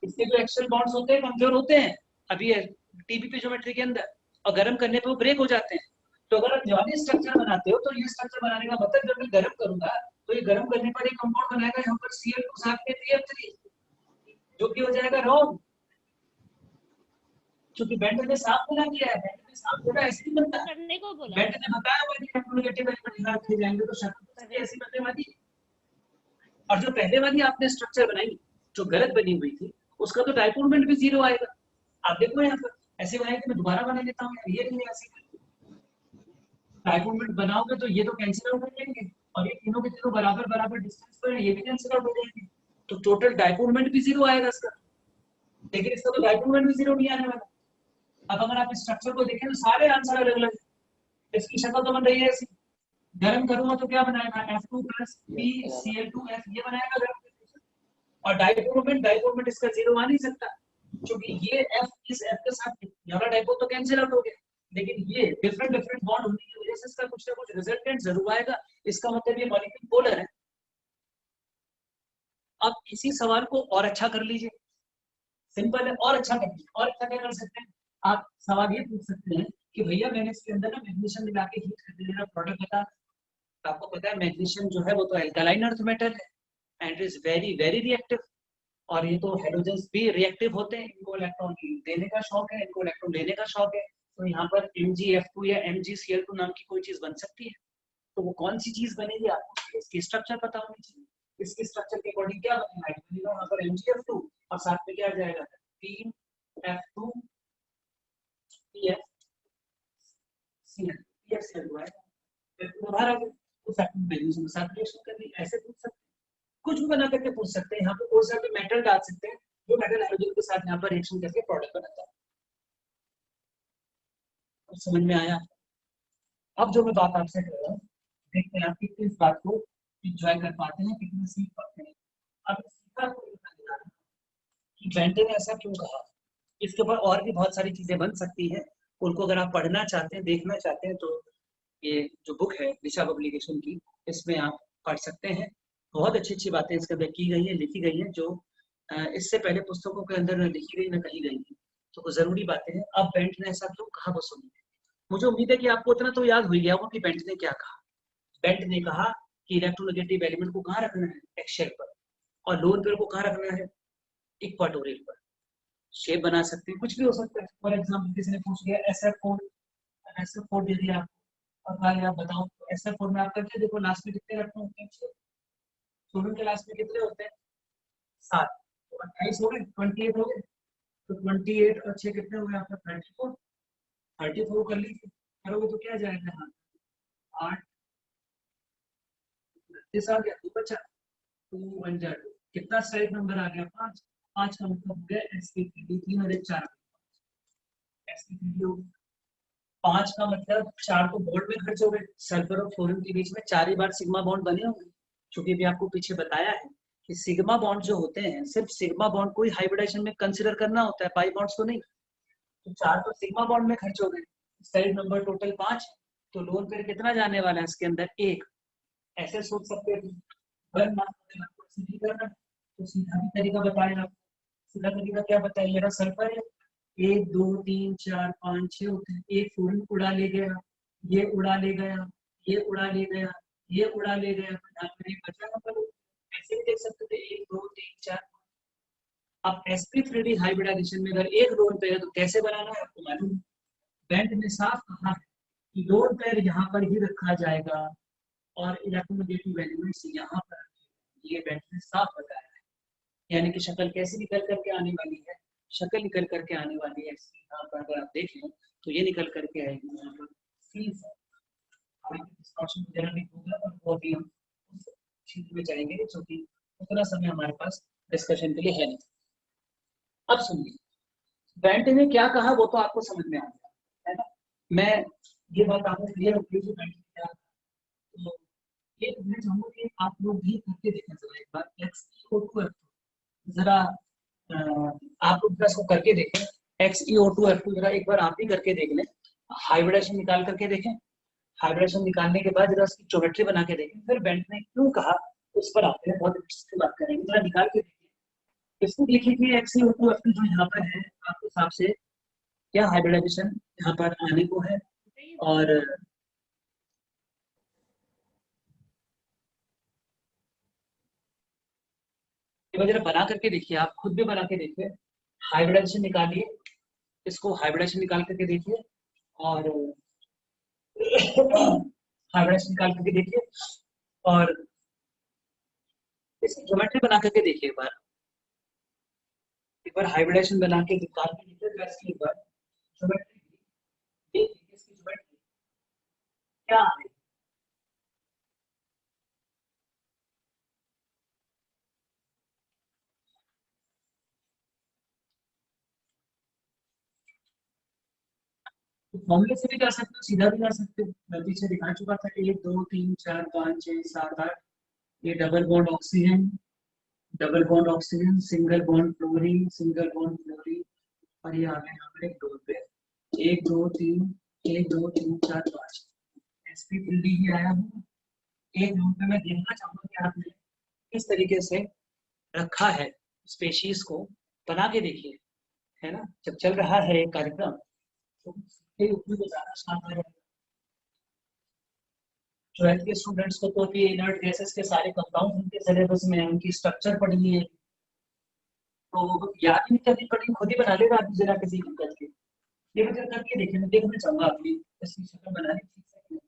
[SPEAKER 1] इसके जो एक्सल बॉन्ड्स होते हैं कमजोर होते हैं अभी TPP ज्योमेट्री के अंदर, और गर्म करने पे वो ब्रेक हो जाते हैं। तो अगर आप ज्वाली स्ट्रक्चर बनाते हो तो ये स्ट्रक्चर बनाने का मतलब जब मैं गर्म करूंगा तो ये गर्म करने पर एक कंपाउंड बनाएगा यहाँ पर Cl2 साथ में PF3, जो कि हो जाएगा रॉन्ग, क्योंकि बेंट ने साफ बना दिया है, बेंट ने साफ बोला ऐसे नहीं बनता,
[SPEAKER 2] करने को बोला
[SPEAKER 1] बेंट ने बताया हुआ कि इलेक्ट्रोनेगेटिव एलिमेंट यहाँ रखे जाएंगे, तो शर्त ऐसी बनने वाली। और जो पहले वाली आपने स्ट्रक्चर बनाई जो गलत बनी हुई थी, उसका तो डाइपोल मोमेंट भी जीरो आएगा। आप देखो यहाँ पर ऐसे बनाएंगे, मैं दोबारा बना लेता हूँ, ये नहीं ऐसे डाइपोल मोमेंट बनाओगे तो ये तो कैंसिल आउट हो जाएंगे, और ये तीनों के तीनों बराबर बराबर डिस्टेंस पर है, ये भी कैंसिल आउट हो जाएंगे, तो टोटल डाइपोल मोमेंट भी जीरो आएगा इसका, लेकिन इसका तो डाइपोल मोमेंट भी जीरो नहीं आने वाला। अब अगर आप स्ट्रक्चर को देखें तो सारे आंसर अलग अलग है, इसकी शक्ल तो बन रही है ऐसी, गर्म करूंगा तो क्या बनाएगा, F2 प्लस PCl2F, ये बनाएगा गर्म, और डाइपोल इसका जीरो आ नहीं सकता, क्योंकि ये F इस F के साथ वाला डाइपोल तो कैंसिल आउट हो गया, लेकिन ये डिफरेंट डिफरेंट बॉन्ड होने की वजह से इसका कुछ ना कुछ रिजल्टेंट जरूर आएगा, इसका मतलब ये मॉलिक्यूल पोलर है। अब इसी सवाल को और अच्छा कर लीजिए, सिंपल है, और अच्छा कर लीजिए, और अच्छा क्या कर सकते हैं, आप सवाल ये पूछ सकते हैं कि भैया मैंने इसके अंदर ना मैग्नीशियम मिला के हीट कर दिया, प्रोडक्ट बता। तो आपको पता है मैग्नीशियम जो है वो तो एल्कलाइन अर्थ मेटल है and is very very reactive, और ये तो हेलोजेंस भी रिएक्टिव होते हैं, इनको इलेक्ट्रॉन देने का शौक है, इनको इलेक्ट्रॉन लेने का शौक है, तो यहाँ पर MgF2 या MgCl2 नाम की कोई चीज बन सकती है। तो वो कौन सी चीज बनेगी आपको इसकी स्ट्रक्चर पता होनी चाहिए, इसकी स्ट्रक्चर के अकॉर्डिंग क्या बनेगा, यहाँ पर MgF2 और साथ में क्या आ जाएगा 3F2 PFCl, PFCl2 है, तो बाहर आ गए, तो फैक्टर मैग्नीशियम के साथ रिएक्शन कर ली, ऐसे पूछ सकते हैं, कुछ भी बना करके पूछ सकते हैं। यहाँ पे कोई सा भी मेटल डाल सकते हैं, जो मेटल हाइड्रोजन के साथ यहाँ पर रिएक्शन करके प्रोडक्ट बनाता है। समझ में आया? अब जो मैं बात आपसे कर रहा हूँ, देखते हैं आप कितनी इस बात को एंजॉय कर पाते हैं, कितने सीख पाते हैं। अब सीखा कि बेंटन ने ऐसा क्यों कहा, इसके ऊपर और भी बहुत सारी चीजें बन सकती हैं, उनको अगर आप पढ़ना चाहते हैं, देखना चाहते हैं, तो ये जो बुक है दिशा पब्लिकेशन की, इसमें आप पढ़ सकते हैं। बहुत अच्छी अच्छी बातें इसके अंदर की गई है, लिखी गई है, जो इससे पहले पुस्तकों के अंदर न लिखी गई न कही गई थी, तो कुछ जरूरी बातें हैं। अब बेंट ने ऐसा क्यों कहा वो सुनिए। मुझे उम्मीद है कि आपको इतना तो याद हो गया होगा कि बेंट ने क्या कहा। बेंट ने कहा कि इलेक्ट्रोनेगेटिव एलिमेंट को कहाँ रखना है, एक्स पर, और लोन पेयर को कहाँ रखना है, इक्वाटोरियल पर। शेप बना सकते हैं, कुछ भी हो सकता है। फॉर एग्जाम्पल किसी ने पूछ लिया SF4 दे दिया आपको, और कहा आप बताओ SF4 में आप करके देखो लास्ट में कितने रखने होते हैं, सोडियम के लास्ट में कितने होते हैं, 7, तो 28 हो गए, 28 हो गए, तो 28 और 6 कितने हो गए आपका, 34 कर लीजिए, करोगे तो क्या जाएगा, हाँ 8 29 आ गया, 2 बचा, 2 1 जा 2, कितना स्ट्राइक नंबर आ गया, 5, 5 का मतलब हो गया sp3 3 और 1 4, sp3 हो गया। 5 का मतलब 4 तो बॉन्ड में खर्च हो गए, सल्फर और फ्लोरीन के बीच में 4 ही बार सिग्मा बॉन्ड बने होंगे, क्योंकि भी आपको पीछे बताया है कि सिग्मा बॉन्ड जो होते हैं, सिर्फ सिग्मा बॉन्ड को ही हाइब्रिडेशन में कंसीडर करना होता है, पाई बॉन्ड्स को नहीं। तो 4 तो सिग्मा बॉन्ड में खर्च हो गए, स्टेरिक नंबर टोटल 5, तो लोन पेयर कितना जाने वाला है इसके अंदर, 1। ऐसे सोच सकते हैं, तो सीधा भी तरीका बताया, सीधा तरीका क्या बताया, मेरा सल्फर है, 1 2 3 4 5 6 होते हैं, एक फ्लोरीन उड़ा ले गया, ये उड़ा ले गया, ये उड़ा ले गया, ये उड़ा ले गया, यहाँ पर एक बचा नंबर, ऐसे भी देख सकते थे 1 2 3 4। अब sp3d हाइब्रिडाइजेशन में अगर एक लोन पेयर है तो कैसे बनाना है आपको मालूम है। बेंट ने साफ कहा है कि लोन पेयर यहाँ पर ही रखा जाएगा और इलेक्ट्रोनेगेटिव एलिमेंट्स यहाँ पर, ये बेंट ने साफ बताया है। यानी कि शक्ल कैसे निकल करके आने वाली है, शक्ल निकल करके आने वाली है, यहाँ पर अगर आप देखें तो ये निकल करके आएगी यहाँ पर डिस्कशन वगैरह भी होगा, और वो भी हम उस चीज में जाएंगे, क्योंकि उतना समय हमारे पास डिस्कशन के लिए है नहीं। अब सुनिए, बेंट ने क्या कहा वो तो आपको समझ में आ गया है ना। मैं ये बात आपको क्लियर हो गई कि बेंट ने क्या, तो ये मैं चाहूंगा कि आप लोग भी करके देखना चाहिए एक बार, XeO2 जरा आप लोग इसको करके देखें, XeO2 जरा एक बार आप भी करके देख लें, हाइब्रिडेशन निकाल करके देखें, हाइब्रिडेशन निकालने के बाद जरा उसकी ज्योमेट्री बना के देखें, फिर बेंट ने क्यों कहा उस पर आते हैं, बहुत इंटरेस्टिंग बात करेंगे, जरा निकाल के देखिए। इसको देखिए कि XeO2 जो यहाँ पर है आपके हिसाब से क्या हाइब्रिडाइजेशन यहाँ पर आने को है, और जरा बना करके देखिए, आप खुद भी बना के देखिए, हाइब्रिडाइजेशन निकालिए, इसको हाइब्रिडेशन निकाल करके देखिए, और हाइब्रिडेशन निकाल करके देखिए, और इसकी ज्योमेट्री बना करके देखिए एक बार हाइब्रिडेशन बना के निकाल के देखिए, तो इसकी एक बार ज्योमेट्री देखिए, इसकी ज्योमेट्री क्या है। तो फॉर्मूले से भी जा सकते हो, सीधा भी जा सकते हो, मैं पीछे दिखा चुका था, 1 2 3 4 5 6 7 8, ये double bond oxygen, double bond oxygen, single bond fluorine, single bond fluorine, और ये आ गया यहाँ पर एक डोर पे, 1 2 3 1 2 3 4 5, sp3d ही आया हूँ। एक नोट पे मैं देखना चाहूंगा कि आपने किस तरीके से रखा है, स्पेशीज को बना के देखिए, है ना। जब चल रहा है एक कार्यक्रम तो उसके ऊपर को ज्यादा शानदार है। 12th के स्टूडेंट्स को तो भी इनर्ट गैसेस के सारे कंपाउंड उनके सिलेबस में है, उनकी स्ट्रक्चर पढ़नी है, तो याद ही नहीं करनी पड़ेगी, खुद ही बना लेगा आप जरा किसी दिक्कत के। ये भी जरा करके देखिए, मैं देखना चाहूंगा आपकी इसकी शक्ल बनाने की ठीक से।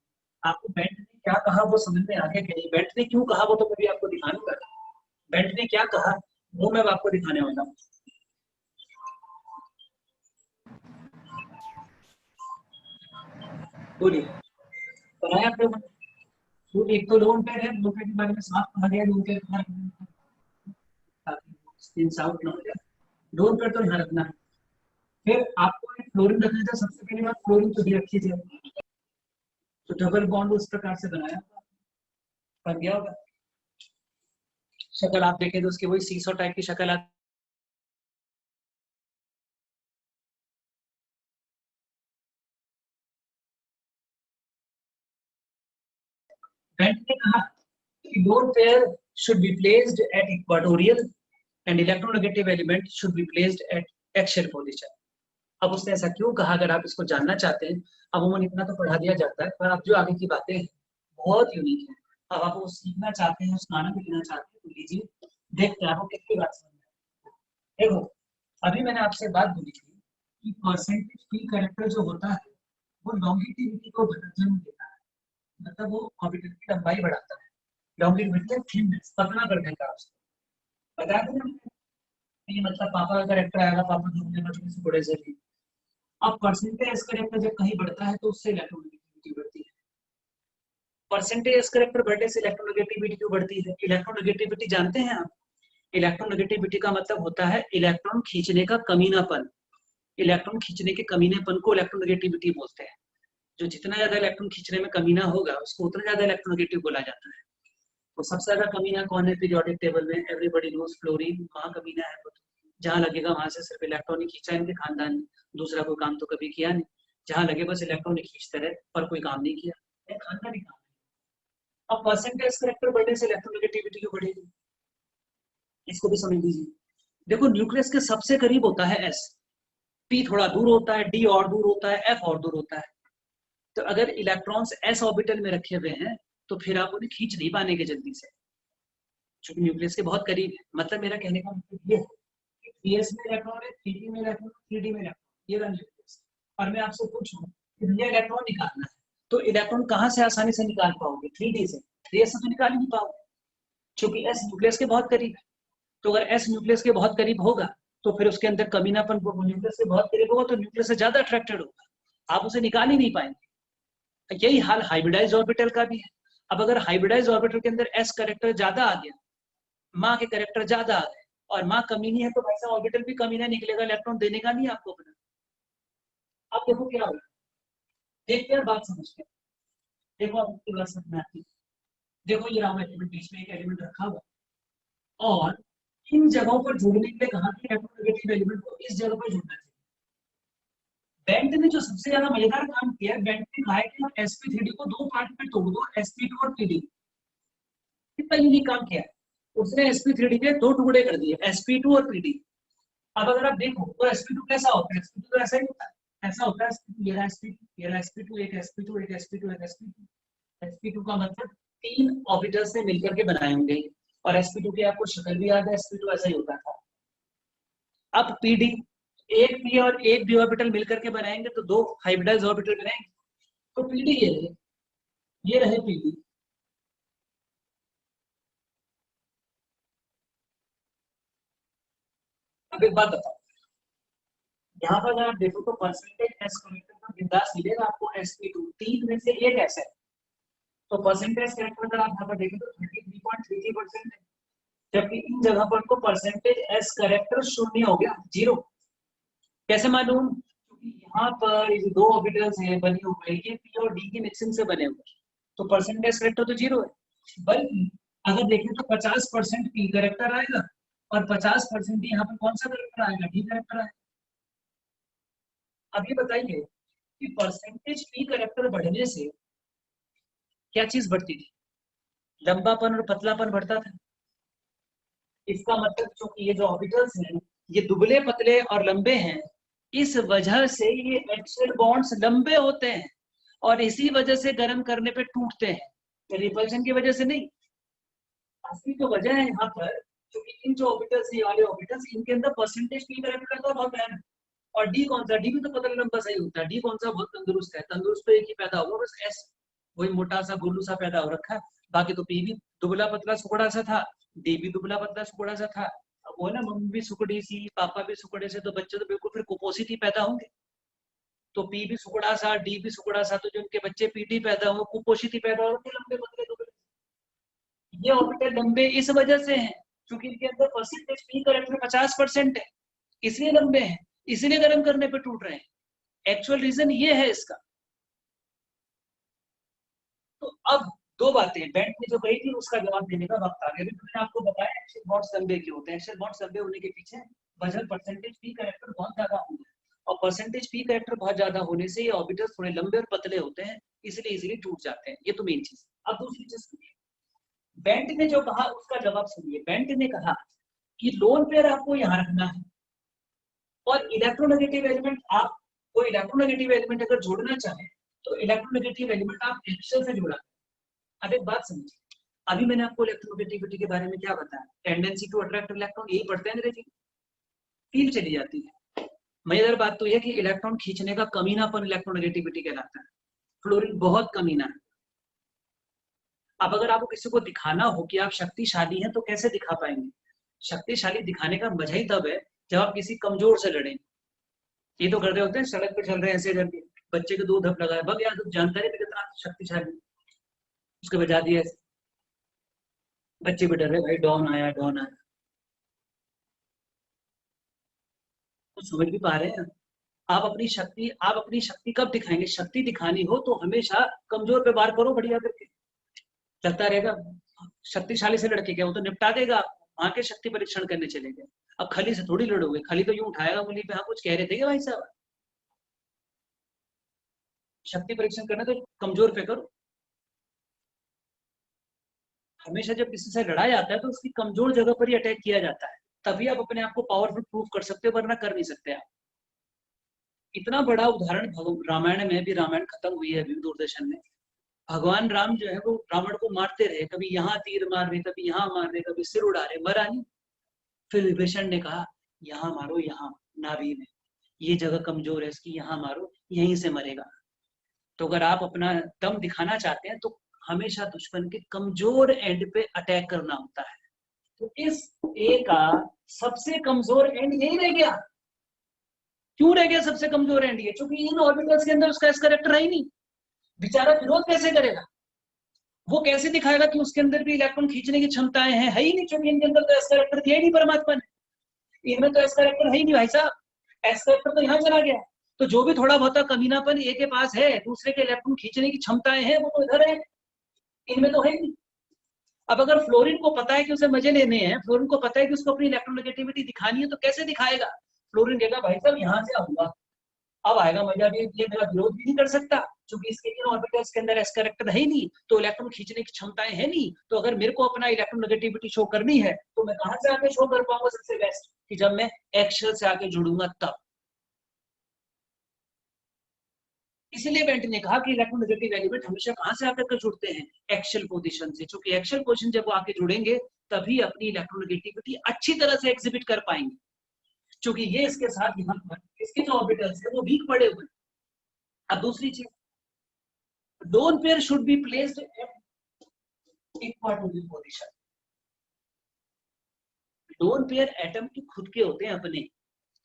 [SPEAKER 1] आपको बेंट ने क्या कहा वो समझ में आ गया कि नहीं, बेंट ने क्यों कहा वो तो मैं भी आपको दिखाने वाला, बेंट ने क्या कहा वो मैं आपको दिखाने वाला हूँ। बोलिए, बनाया आप लोगों ने? तो एक तो लोन पेयर है, लोन पेयर के बारे में साफ कहा गया, लोन पेयर आउट ना हो जाए, लोन पेयर तो ध्यान रखना है। फिर आपको फ्लोरीन रखना था, सबसे पहले बात फ्लोरीन तो रखी जाए, तो डबल बॉन्ड उस प्रकार से बनाया बन गया होगा। शक्ल आप देखें तो उसकी वही सीसॉ टाइप की शक्ल आती है। बेंट ने कहा कि lone pair should be placed at equatorial and electronegative element should be placed at axial position. अब उसने ऐसा क्यों कहा, अगर आप इसको जानना चाहते हैं, अमूमन इतना तो पढ़ा दिया जाता है, पर अब जो आगे की बातें हैं बहुत यूनिक है। अब आप वो सीखना चाहते हैं, उसका आनंद लेना चाहते हैं तो लीजिए, देखते हैं आपको कितनी बात समझ में आए। देखो, अभी मैंने आपसे बात बोली थी कि परसेंटेज पी कैरेक्टर जो होता है वो लॉन्गिटिविटी को जन्म देता है, मतलब वो ऑर्बिटल की लंबाई बढ़ाता है। लॉन्गिटिविटी थिननेस, पतला कर देगा आपको, बता दें ये मतलब पापा का कैरेक्टर आएगा, पापा घूमने बचने से बड़े से भी। अब परसेंटेज कैरेक्टर जब कहीं बढ़ता है तो उससे इलेक्ट्रोनेगेटिविटी बढ़ती है। परसेंटेज कैरेक्टर बढ़ने से इलेक्ट्रोनेगेटिविटी क्यों बढ़ती है? इलेक्ट्रोनेगेटिविटी जानते हैं आप? इलेक्ट्रोनेगेटिविटी का मतलब होता है इलेक्ट्रॉन खींचने का कमीनापन। इलेक्ट्रॉन खींचने के कमीनेपन को इलेक्ट्रोनेगेटिविटी बोलते हैं। जो जितना ज्यादा इलेक्ट्रॉन खींचने में कमीना होगा उसको उतना ज्यादा इलेक्ट्रोनेगेटिव बोला जाता है। तो सबसे ज्यादा कमीना कौन है पीरियोडिक टेबल में? एवरीबॉडी नोज फ्लोरीन, वहां कमीना है। जहां लगेगा वहां से सिर्फ इलेक्ट्रॉन ही खींचा इनके खानदान ने, दूसरा कोई काम तो कभी किया नहीं। जहां लगे बस इलेक्ट्रॉन ही खींचते रहे पर कोई काम नहीं किया, खानदानी काम। अब परसेंटेज करेक्टर बढ़ने से इलेक्ट्रोनेगेटिविटी क्यों बढ़ेगी, इसको भी समझ लीजिए। देखो, न्यूक्लियस के सबसे करीब होता है एस, पी थोड़ा दूर होता है, डी और दूर होता है, एफ और दूर होता है। तो अगर इलेक्ट्रॉन्स एस ऑर्बिटल में रखे हुए हैं तो फिर आप उन्हें खींच नहीं पाएंगे जल्दी से, क्योंकि न्यूक्लियस के बहुत करीब है। मतलब मेरा कहने का मतलब ये है कि 3s में इलेक्ट्रॉन है, 3p में इलेक्ट्रॉन, 3d में इलेक्ट्रॉन, ये रहा न्यूक्लियस। और मैं आपसे पूछूं कि भैया इलेक्ट्रॉन निकालना है, तो इलेक्ट्रॉन कहां से आसानी से निकाल पाओगे? 3d से। 3s से तो निकाल ही नहीं पाओगे, क्योंकि एस न्यूक्लियस के बहुत करीब है। तो अगर एस न्यूक्लियस के बहुत करीब होगा तो फिर उसके अंदर कमीनापन न्यूक्लियस के बहुत करीब होगा, तो न्यूक्लियस से ज्यादा अट्रैक्टेड होगा, आप उसे निकाल ही नहीं पाएंगे। यही हाल हाइब्रिडाइज ऑर्बिटल का भी है। अब अगर हाइब्रिडाइज ऑर्बिटल के अंदर एस करेक्टर ज्यादा आ गया, माँ के करेक्टर ज्यादा आ गए, और माँ कमीनी है, तो वैसा ऑर्बिटल भी कमीना निकलेगा, इलेक्ट्रॉन देने का नहीं आपको अपना। अब देखो क्या होगा, देखते हैं बात समझते हैं। देखो आप आपकी बात समझ में आती है। देखो ये राउंड एलिमेंट, बीच में एक एलिमेंट रखा हुआ, और इन जगहों पर जुड़ने के लिए कहा कि इलेक्ट्रोनेगेटिव एलिमेंट को इस जगह पर जुड़ना चाहिए। बेंट ने जो सबसे ज्यादा मजेदार काम किया, बेंट ने कहा कि आप sp3d को दो पार्ट में तोड़ दो, sp2 और pd। कितना यूनिक काम किया है उसने, sp3d के दो टुकड़े कर दिए, sp2 और pd। अब अगर आप देखो तो sp2 कैसा होता है? sp2 तो ऐसा ही होता है, ऐसा होता है sp2, ये रहा sp2, ये रहा sp2, एक sp2, एक sp2, एक sp2। sp2 का मतलब तीन ऑर्बिटल से मिलकर के बनाए होंगे, और sp2 की आपको शक्ल भी याद है, sp2 ऐसा ही होता था। अब pd, एक p और एक d ऑर्बिटल मिलकर के बनाएंगे तो दो हाइब्रिडाइज ऑर्बिटल बनाएंगे, तो pd ये रहे pd। अब एक बात बताओ, यहाँ पर अगर आप देखो तो परसेंटेज एस कनेक्टर का बिंदास मिलेगा आपको, sp2 तीन में से एक ऐसा है। तो परसेंटेज कनेक्टर अगर आप यहाँ पर देखें तो 33.33% है, जबकि इन जगह पर तो परसेंटेज एस करेक्टर शून्य हो गया, जीरो। कैसे मालूम? क्योंकि यहाँ पर ये जो दो ऑर्बिटल्स हैं बने हुए, ये पी और डी की मिक्सिंग से बने हुए, तो परसेंटेज करेक्टर तो जीरो है। बल्कि अगर देखें तो 50% पी करेक्टर आएगा, और 50% यहाँ पर कौन सा करेक्टर आएगा? डी करेक्टर आएगा। अब ये बताइए कि परसेंटेज पी करेक्टर बढ़ने से क्या चीज बढ़ती थी? लंबापन और पतलापन बढ़ता था। इसका मतलब चूंकि ये जो ऑर्बिटल्स हैं ये दुबले पतले और लंबे हैं, इस वजह से ये एक्सियल बॉन्ड्स लंबे होते हैं, और इसी वजह से गर्म करने पे टूटते हैं, रिपल्शन की वजह से नहीं। असली तो वजह है यहाँ पर, क्योंकि इन जो ऑर्बिटल्स, ये वाले ऑर्बिटल्स, इनके अंदर परसेंटेज पी करेक्टर का बहुत है। और डी कौन सा? डी भी तो पतला लंबा सही होता है। डी कौन सा? बहुत तंदुरुस्त है। तंदुरुस्त तो एक ही पैदा हुआ, बस एस वही मोटा सा गोलू सा पैदा हो रखा है। बाकी तो पी भी दुबला पतला सुकड़ा सा था, डी भी दुबला पतला सुकड़ा सा था। अब वो ना, मम्मी भी सुकड़ी सी, पापा भी सुकड़े से, तो बच्चे तो बिल्कुल फिर कुपोषित ही पैदा होंगे। तो पी भी सुकड़ा सा, डी भी सुकड़ा सा, तो जो उनके बच्चे पीटी पैदा हो, कुपोषित ही पैदा हो, लंबे पतले दुबले। ये ऑर्बिटल लंबे इस वजह से हैं क्योंकि इनके अंदर परसेंटेज पी करेक्टर 50% है, इसलिए लंबे हैं, इसलिए गर्म करने पे टूट रहे हैं। एक्चुअल रीजन ये है इसका। तो अब दो बातें बेंट ने जो कही थी उसका जवाब देने का वक्त आ गया। मैंने आपको बताया एक्शन बॉन्ड्स लंबे क्यों होते हैं। एक्शन बॉन्ड्स लंबे होने के पीछे वजह परसेंटेज पी कैरेक्टर बहुत ज्यादा होता है, और परसेंटेज पी कैरेक्टर बहुत ज्यादा होने से ये ऑर्बिटल्स थोड़े लंबे और पतले होते हैं, इसलिए इजीली टूट जाते हैं। ये तो मेन चीज। अब दूसरी चीज सुनिए, बेंट ने जो कहा उसका जवाब सुनिए। बेंट ने कहा कि लोन पेयर आपको यहाँ रखना है और इलेक्ट्रोनेगेटिव एलिमेंट, आप कोई इलेक्ट्रोनेगेटिव एलिमेंट अगर जोड़ना चाहे तो इलेक्ट्रोनेगेटिव एलिमेंट आप एक्सेल से जोड़ा। अब एक बात समझिए, अभी मैंने आपको इलेक्ट्रोनेगेटिविटी के बारे में क्या बताया, टेंडेंसी टू अट्रैक्ट इलेक्ट्रॉन, यही पढ़ते हैं अंग्रेजी, फील चली जाती है। मजेदार बात तो यह कि इलेक्ट्रॉन खींचने का कमीनापन इलेक्ट्रोनेगेटिविटी कहलाता है। फ्लोरीन बहुत कमीना है। अब अगर आपको किसी को दिखाना हो कि आप शक्तिशाली हैं तो कैसे दिखा पाएंगे? शक्तिशाली दिखाने का मजा ही तब है जब आप किसी कमजोर से लड़ें। ये तो कर रहे होते हैं, सड़क पे चल रहे हैं ऐसे करके, बच्चे के 2 धप लगाए, भग यार, तुम जानता नहीं कितना शक्तिशाली, उसके बजा दिया, बच्चे भी डर रहे, भाई डॉन आया डॉन आया। तो समझ भी पा रहे हैं आप अपनी शक्ति कब दिखाएंगे? शक्ति दिखानी हो तो हमेशा कमजोर पे वार करो बढ़िया करके, चलता रहेगा। शक्तिशाली से लड़के क्या वो तो निपटा देगा, वहां के शक्ति परीक्षण करने चले गए। अब खली से थोड़ी लड़ोगे, खली तो यूं उठाएगा उंगली पे, हाँ कुछ कह रहे थे क्या भाई साहब? शक्ति परीक्षण करना तो कमजोर पे करो। हमेशा जब किसी से लड़ा जाता है तो उसकी कमजोर जगह पर ही अटैक किया जाता है, तभी आप अपने आप को पावरफुल प्रूव कर सकते हो, वरना कर नहीं सकते आप। इतना बड़ा उदाहरण रामायण में भी, रामायण खत्म हुई है अभी दूरदर्शन में, भगवान राम जो है वो रावण को मारते रहे, कभी यहाँ तीर मार रहे, कभी यहाँ मार रहे, कभी सिर उड़ा रहे, मरा नहीं। फिर विभीषण ने कहा यहाँ मारो, यहाँ नाभि में, ये जगह कमजोर है इसकी, यहाँ मारो, यहीं से मरेगा। तो अगर आप अपना दम दिखाना चाहते हैं तो हमेशा दुश्मन के कमजोर एंड पे अटैक करना होता है। तो इस ए का सबसे कमजोर एंड यही रह गया। क्यों रह गया सबसे कमजोर एंड? ये क्योंकि इन ऑर्बिटल्स के अंदर उसका एस कैरेक्टर है ही नहीं। बेचारा विरोध कैसे करेगा? वो कैसे दिखाएगा कि उसके अंदर भी इलेक्ट्रॉन खींचने की क्षमताएं हैं? है ही नहीं, क्योंकि इनके अंदर तो एस कैरेक्टर दिया ही नहीं परमात्मा ने। इनमें तो एस कैरेक्टर है ही नहीं भाई साहब, एस कैरेक्टर तो यहाँ चला गया। तो जो भी थोड़ा बहुत कमीनापन ए के पास है, दूसरे के इलेक्ट्रॉन खींचने की क्षमताएं हैं, वो तो इधर है, इनमें तो है ही नहीं। अब अगर फ्लोरीन को पता है कि उसे मजे लेने हैं, फ्लोरीन को पता है कि उसको अपनी इलेक्ट्रोनेगेटिविटी दिखानी है, तो कैसे दिखाएगा? फ्लोरीन कहेगा भाई साहब यहाँ से आऊंगा, अब आएगा मजा भी, ये मेरा विरोध भी नहीं कर सकता क्योंकि इसके इन ऑर्बिटल्स के अंदर एस कैरेक्टर है ही नहीं, तो इलेक्ट्रॉन खींचने की क्षमताएं है नहीं। तो अगर मेरे को अपना इलेक्ट्रोनेगेटिविटी शो करनी है तो मैं कहां से आके शो कर पाऊंगा? सबसे बेस्ट कि जब मैं एक्सेल से आके जुड़ूंगा तब। इसलिए बेंट ने कहा कि इलेक्ट्रोनेगेटिव एलिमेंट हमेशा कहां से आकर जुड़ते हैं? एक्सेल पोजीशन से, क्योंकि एक्सेल पोजीशन जब वो आके जुड़ेंगे तभी अपनी इलेक्ट्रोनेगेटिविटी अच्छी तरह से एग्जिबिट कर पाएंगे, क्योंकि ये इसके साथ यहाँ पर इसके जो ऑर्बिटल्स है वो वीक पड़े हुए। अब दूसरी चीज, lone pair should be placed at equatorial position. Lone pair atom के खुद के होते हैं अपने,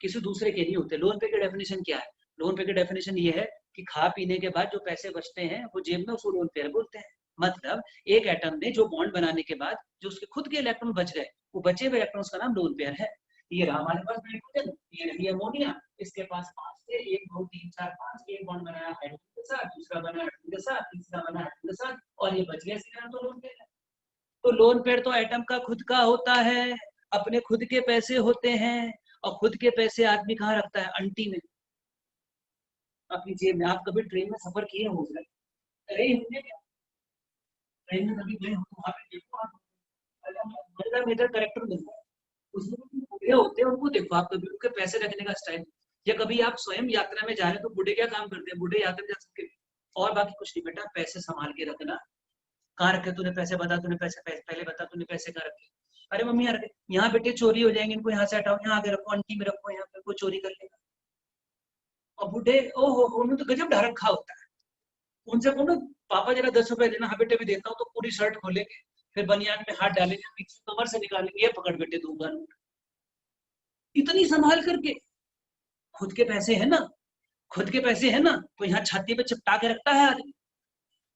[SPEAKER 1] किसी दूसरे के नहीं होते। लोन पेयर की डेफिनेशन क्या है? लोन पेयर की डेफिनेशन ये है कि खा पीने के बाद जो पैसे बचते हैं वो जेब में, उसको लोन पेयर बोलते हैं। मतलब एक एटम ने जो बॉन्ड बनाने के बाद जो उसके खुद के इलेक्ट्रॉन बच गए, वो बचे हुए इलेक्ट्रॉन्स का नाम लोन पेयर है। ये रहा हमारे पास नाइट्रोजन, ये रही अमोनिया, इसके पास 5 से 1 2 3 4 5 एक बॉन्ड बनाया हाइड्रोजन के साथ, दूसरा बना हाइड्रोजन के साथ, तीसरा बना हाइड्रोजन के साथ, और ये बच गया, सीधा तो लोन पेयर है। तो लोन पेयर तो एटम का खुद का होता है, अपने खुद के पैसे होते हैं, और खुद के पैसे आदमी कहाँ रखता है? अंटी में, अपनी जेब में। आप कभी ट्रेन में सफर किए होंगे? अरे होंगे क्या? ट्रेन में कभी गए हो तो वहां पे देखो आप, मेजर मेजर करेक्टर मिलता है उसमें, बूढ़े होते हैं उनको देखो आप कभी, उनके पैसे रखने का स्टाइल। या कभी आप स्वयं यात्रा में जा रहे हैं तो बूढ़े क्या काम करते हैं? बूढ़े यात्रा में जा सकते, और बाकी कुछ नहीं बेटा, पैसे संभाल के रखना। कहाँ रखे तूने पैसे? बता, तूने पैसे पहले बता, तूने पैसे कहाँ रखे? अरे मम्मी यार, यहाँ बेटे चोरी हो जाएंगे, इनको यहाँ से हटाओ, यहाँ आगे रखो, आंटी में रखो, यहाँ पे कोई चोरी कर लेगा। और बूढ़े ओहो, उन्होंने तो गजब ढा रखा होता है। उनसे बोलो पापा जरा 10 रुपए देना, हाँ बेटे भी देता हूँ, तो पूरी शर्ट खोलेंगे, फिर बनियान में हाथ डालेंगे, पीछे कमर से निकालेंगे, ये पकड़ बेटे दूंगा। इतनी संभाल करके, खुद के पैसे है ना, खुद के पैसे है ना, तो यहाँ छाती पे चिपटा के रखता है आदमी।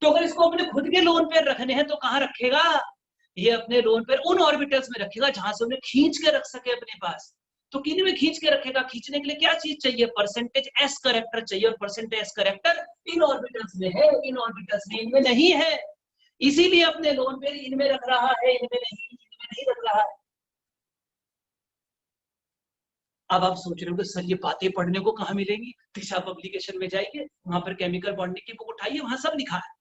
[SPEAKER 1] तो अगर इसको अपने खुद के लोन पे रखने हैं तो कहाँ रखेगा? ये अपने लोन पे उन ऑर्बिटल्स में रखेगा जहां से उन्हें खींच के रख सके अपने पास। तो किन में खींच के रखेगा? खींचने के लिए क्या चीज चाहिए? परसेंटेज एस करेक्टर चाहिए, और percentage S character in orbitals में है, इन ऑर्बिटल्स में इनमें नहीं है, इसीलिए अपने लोन पे इनमें रख रहा है, इनमें नहीं रख रहा है। अब आप सोच रहे हो कि सर ये बातें पढ़ने को कहाँ मिलेंगी? दिशा पब्लिकेशन में जाइए, वहां पर केमिकल बॉन्डिंग की बुक उठाइए, वहां सब लिखा है।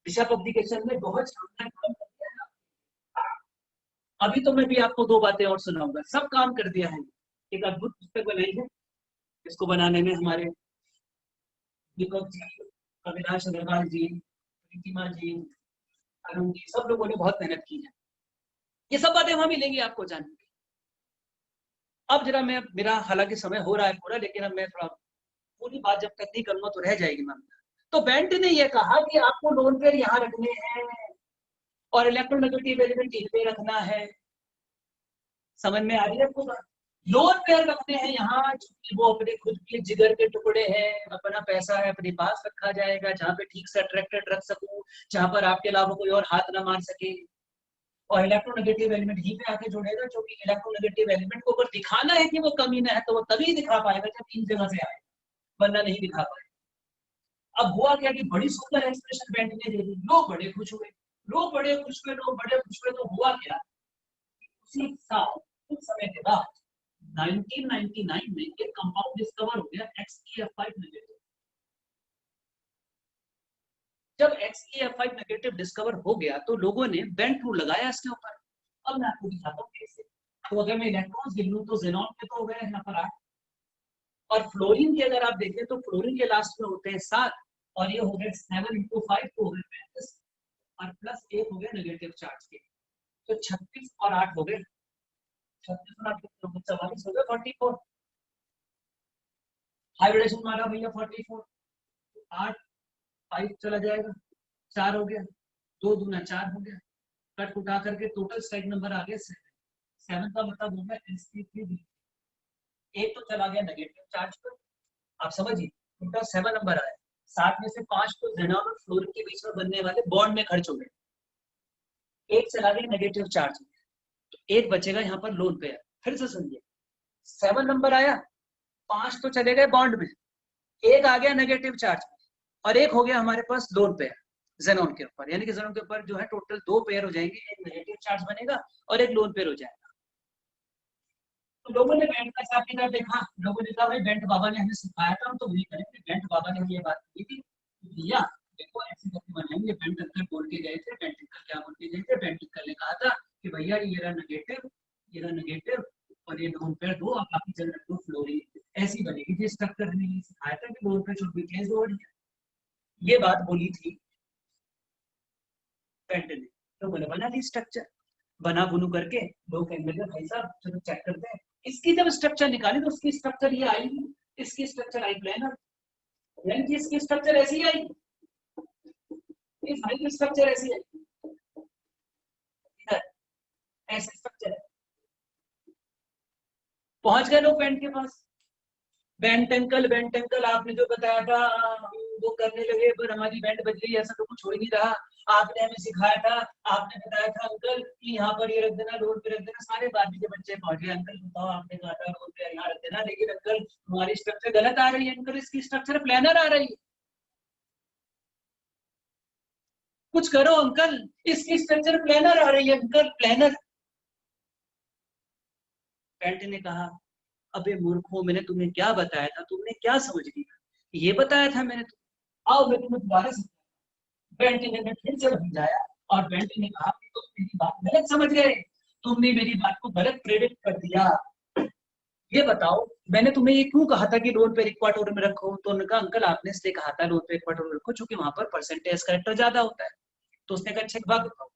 [SPEAKER 1] दिशा पब्लिकेशन में बहुत शानदार काम कर दिया है। अभी तो मैं भी आपको दो बातें और सुनाऊंगा, सब काम कर दिया है। एक अद्भुत पुस्तक बनाई है, इसको बनाने में हमारे दीपक जी, अविनाश अग्रवाल जी, प्रीतिमा जी, अरुण जी, सब लोगों ने बहुत मेहनत की है। ये सब बातें वहां मिलेंगी आपको जानने की। अब जरा मैं, मेरा हालांकि समय हो रहा है पूरा, लेकिन अब मैं थोड़ा पूरी बात जब तक नहीं करूंगा तो रह जाएगी मैम। तो बेंट ने यह कहा कि आपको लोन पेयर यहाँ रखने हैं और इलेक्ट्रोनेगेटिव एलिमेंट इन पे रखना है। समझ में आ रही है आपको बात? लोन पेयर रखते हैं यहाँ, वो अपने खुद के जिगर के टुकड़े हैं, अपना पैसा है अपने पास रखा जाएगा, जहाँ पे ठीक से अट्रैक्टेड रख सकूं, जहां पर आपके अलावा कोई और हाथ ना मार सके। और इलेक्ट्रोनेगेटिव एलिमेंट ही पे आके जुड़ेगा, क्योंकि इलेक्ट्रोनेगेटिव एलिमेंट को अगर दिखाना है कि वो कमी ना है तो वो तभी दिखा पाएगा जब इन जगह से आए, वरना नहीं दिखा पाएगा। अब हुआ क्या कि बड़ी सुंदर एक्सप्रेशन बेंट ने दे दी, लोग बड़े खुश हुए, लोग बड़े खुश हुए, लोग बड़े खुश हुए। तो हुआ क्या, उसी साल कुछ समय के बाद 1999 में एक कंपाउंड डिस्कवर हो गया, XeF5 नेगेटिव। जब XeF5 नेगेटिव डिस्कवर हो गया तो लोगों ने बेंट रूल लगाया इसके ऊपर। अब मैं आपको दिखाता हूँ कैसे। तो अगर मैं इलेक्ट्रॉन्स गिन लूं तो जेनॉन के तो हो गए यहाँ पर 8, और फ्लोरीन के अगर आप देखें तो फ्लोरीन के लास्ट में होते हैं 7, और ये हो गए 7 × 5 तो हो गए 35, और प्लस 1 हो गए नेगेटिव चार्ज के, तो 36 और 8 हो गए 36 और 8 44 हो गए 44। हाइब्रिडेशन मारा भैया 44, 8 5 चला जाएगा, 4 हो गया, 2 दूना 4 हो गया, कट उठा करके टोटल स्ट्राइक नंबर आ गया 7 का मतलब हो गया sp3। एक तो चला गया नेगेटिव चार्ज पर, आप समझिए टोटल 7 नंबर आया, 7 में से 5 तो जेनॉन और फ्लोरीन के बीच में बनने वाले बॉन्ड में खर्च हो गए, एक चला गया नेगेटिव चार्ज में, तो एक बचेगा यहाँ पर लोन पेयर। फिर से सुनिए, 7 नंबर आया, 5 तो चले गए बॉन्ड में, एक आ गया नेगेटिव चार्ज में, और एक हो गया हमारे पास लोन पेयर जेनॉन के ऊपर। यानी कि जेनॉन के ऊपर जो है टोटल 2 पेयर हो जाएंगे, एक नेगेटिव चार्ज बनेगा और एक लोन पेयर हो जाएगा। तो लोगों ने बेंट का हिसाब किताब देखा, लोगों ने कहा भाई बेंट बाबा ने हमें सिखाया था, हम तो वही करेंगे। बेंट बाबा ने ये बात की थी, भैया देखो ऐसे करके बनाएंगे। बेंट अंकल बोल के गए थे, बेंट अंकल क्या बोल के गए थे, बेंट अंकल ने कहा था कि भैया ये रहा नेगेटिव, ये रहा नेगेटिव, और ये लोन पेयर दो, आप बाकी चल रखो फ्लोरीन, ऐसी बनेगी। जिस स्ट्रक्चर ने सिखाया था कि lone pair should be placed over here, ये बात बोली थी बेंट ने। तो बोले बना दी स्ट्रक्चर, बना बुनू करके लोग कहने लगे भाई साहब चलो चेक करते हैं। इसकी जब स्ट्रक्चर निकाली तो उसकी स्ट्रक्चर ये आई, इसकी स्ट्रक्चर आई प्लेनर, यानी कि इसकी स्ट्रक्चर ऐसी आई, इस भाई की स्ट्रक्चर ऐसी आई, इधर ऐसे स्ट्रक्चर है। पहुंच गए लोग बेंट के पास, बेंट अंकल आपने जो बताया था वो करने लगे, पर हमारी बैंड बज गई, ऐसा तो कुछ हो ही नहीं रहा। आपने हमें सिखाया था, आपने बताया था अंकल कि यहाँ पर ये रख देना, रोड पे रख देना। सारे बाकी के बच्चे पहुंच गए, अंकल बताओ आपने कहा था रोड पे यहाँ रख देना, लेकिन अंकल हमारी स्ट्रक्चर गलत आ रही है, अंकल इसकी स्ट्रक्चर प्लानर आ रही है, कुछ करो अंकल, इसकी स्ट्रक्चर प्लानर आ रही है अंकल, प्लानर। बेंट ने कहा अबे मूर्खों, मैंने तुम्हें क्या बताया था, तुमने क्या समझ लिया? ये बताया था मैंने, आओ मैं तुम्हें दोबारा से। बेंट ने फिर से समझाया, और बेंट ने कहा कि तुम मेरी बात गलत समझ गए, तुमने मेरी बात को गलत प्रेडिक्ट कर दिया। ये बताओ मैंने तुम्हें ये क्यों कहा था कि लोन पे इक्वाटोर में रखो? तो उन्होंने कहा अंकल आपने इसलिए कहा था लोन पे इक्वाटोर में रखो क्योंकि वहां पर परसेंटेज करेक्टर ज्यादा होता है। तो उसने कहा अच्छा एक बात बताओ,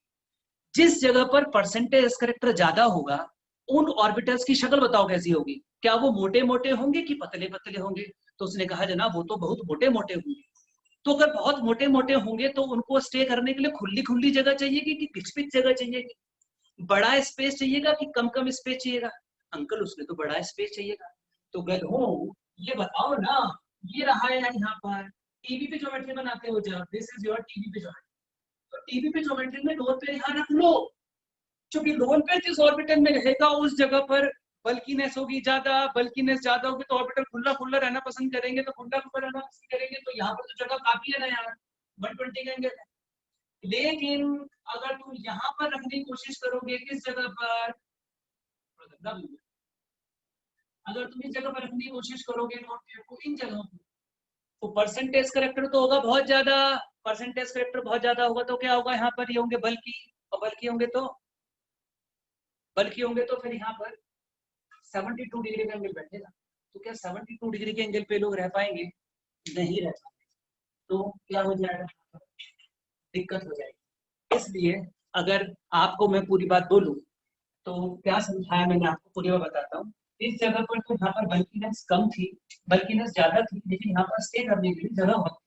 [SPEAKER 1] जिस जगह पर परसेंटेज करेक्टर ज्यादा होगा उन ऑर्बिटल्स की शक्ल बताओ कैसी होगी, क्या वो मोटे मोटे होंगे कि पतले पतले होंगे? तो उसने कहा जनाब वो तो बहुत मोटे मोटे होंगे। तो अगर बहुत मोटे मोटे होंगे तो उनको स्टे करने के लिए खुली खुली जगह चाहिए कि पिच पिच जगह चाहिए, बड़ा स्पेस चाहिएगा कि कम कम स्पेस चाहिएगा? अंकल उसमें तो बड़ा स्पेस चाहिएगा। तो गधों, ये बताओ ना, ये रहा है यहाँ पर टीवी पे ज्योमेट्री बनाते हो जब, दिस इज योर टीवी पे ज्योमेट्री, तो टीवी पे ज्योमेट्री में लोन पेयर यहाँ रख लो, क्योंकि लोन पेयर जिस ऑर्बिटल में रहेगा उस जगह पर बल्कीनेस होगी ज्यादा, बल्कीनेस ज्यादा होगी तो ऑर्बिटल खुला खुला रहना पसंद करेंगे, तो खुला खुला रहना पसंद करेंगे, तो यहाँ पर तो जगह काफी है ना यार, 120 का एंगल है। लेकिन अगर तुम यहाँ पर रखने की कोशिश करोगे किस जगह पर, अगर तुम इस जगह पर रखने की कोशिश करोगे लोन पेयर को इन जगहों पर, तो परसेंटेज करेक्टर तो होगा बहुत ज्यादा, परसेंटेज करेक्टर बहुत ज्यादा होगा तो क्या होगा, यहाँ पर ये होंगे बल्कि, और बल्कि होंगे तो फिर यहाँ पर 72 डिग्री का एंगल बैठेगा, तो क्या 72 डिग्री के एंगल पे लोग रह पाएंगे, नहीं रह पाएंगे, तो क्या हो जाएगा, दिक्कत हो जाएगी। इसलिए अगर आपको मैं पूरी बात बोलूं तो क्या समझाया मैंने आपको, पूरी बात बताता हूँ। इस जगह पर तो यहाँ पर बल्कीनेस कम थी, बल्कीनेस ज्यादा थी, लेकिन यहाँ पर स्टे करने के लिए जगह बहुत,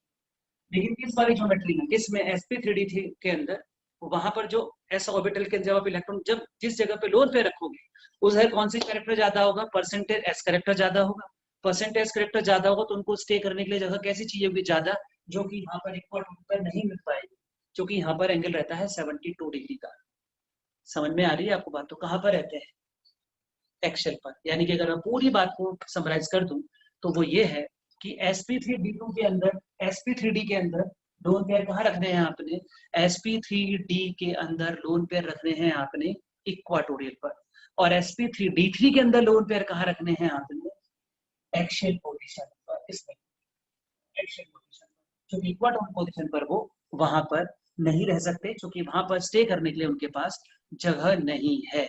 [SPEAKER 1] लेकिन किस वाली ज्योमेट्री में, किसमें sp3d थी के अंदर, वहां पर जो s ऑर्बिटल के जब आप इलेक्ट्रॉन जब जिस जगह पे लोन पे रखोगे उस जगह कौन सी कैरेक्टर ज्यादा होगा, परसेंटेज s कैरेक्टर ज्यादा होगा, परसेंटेज कैरेक्टर ज्यादा होगा तो उनको स्टे करने के लिए जगह कैसी चाहिए होगी, ज्यादा, जो कि यहाँ पर इक्वल पर नहीं मिल पाएगी, क्योंकि यहाँ पर एंगल रहता है 72 डिग्री का। समझ में आ रही है आपको बात, तो कहाँ पर रहते हैं, एक्सेल पर। यानी कि अगर मैं पूरी बात को समराइज कर दूं तो वो ये है कि sp3d2 के अंदर, sp3d के अंदर लोन पेयर कहाँ रखने हैं आपने, sp3d के अंदर लोन पेयर रखने हैं आपने इक्वाटोरियल पर, और sp3d3 के अंदर लोन पेयर कहाँ रखने हैं आपने एक्सियल पोजीशन पर, इसमें एक्सियल पोजीशन पर, क्योंकि इक्वाटोरियल पोजीशन पर वो वहां पर नहीं रह सकते, क्योंकि वहां पर स्टे करने के लिए उनके पास जगह नहीं है।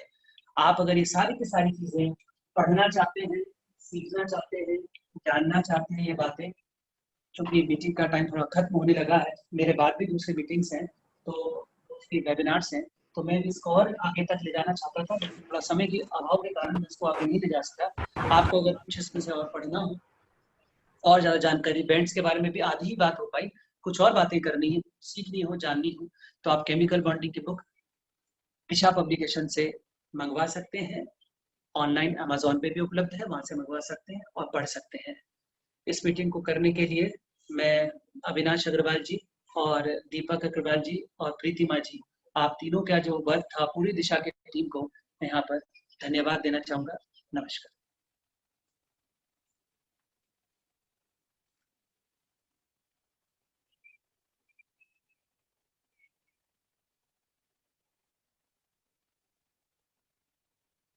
[SPEAKER 1] आप अगर ये सारी की सारी चीजें पढ़ना चाहते हैं, सीखना चाहते हैं, जानना चाहते हैं ये बातें, क्योंकि मीटिंग का टाइम थोड़ा खत्म होने लगा है, मेरे बाद भी दूसरी मीटिंग्स हैं, तो उसकी वेबिनार्स हैं, तो मैं इसको और आगे तक ले जाना चाहता था, लेकिन थोड़ा समय के अभाव के कारण मैं इसको आगे नहीं ले जा सका। आपको अगर कुछ इसमें से और पढ़ना हो, और ज्यादा जानकारी, बैंड्स के बारे में भी आधी ही बात हो पाई, कुछ और बातें करनी है, सीखनी हो, जाननी हो, तो आप केमिकल बॉन्डिंग की बुक ईशा पब्लिकेशन से मंगवा सकते हैं, ऑनलाइन अमेजोन पे भी उपलब्ध है, वहां से मंगवा सकते हैं और पढ़ सकते हैं। इस मीटिंग को करने के लिए मैं अविनाश अग्रवाल जी और दीपक अग्रवाल जी और प्रीतिमा जी, आप तीनों का जो वर्क था पूरी दिशा के टीम को मैं यहाँ पर धन्यवाद देना चाहूंगा। नमस्कार।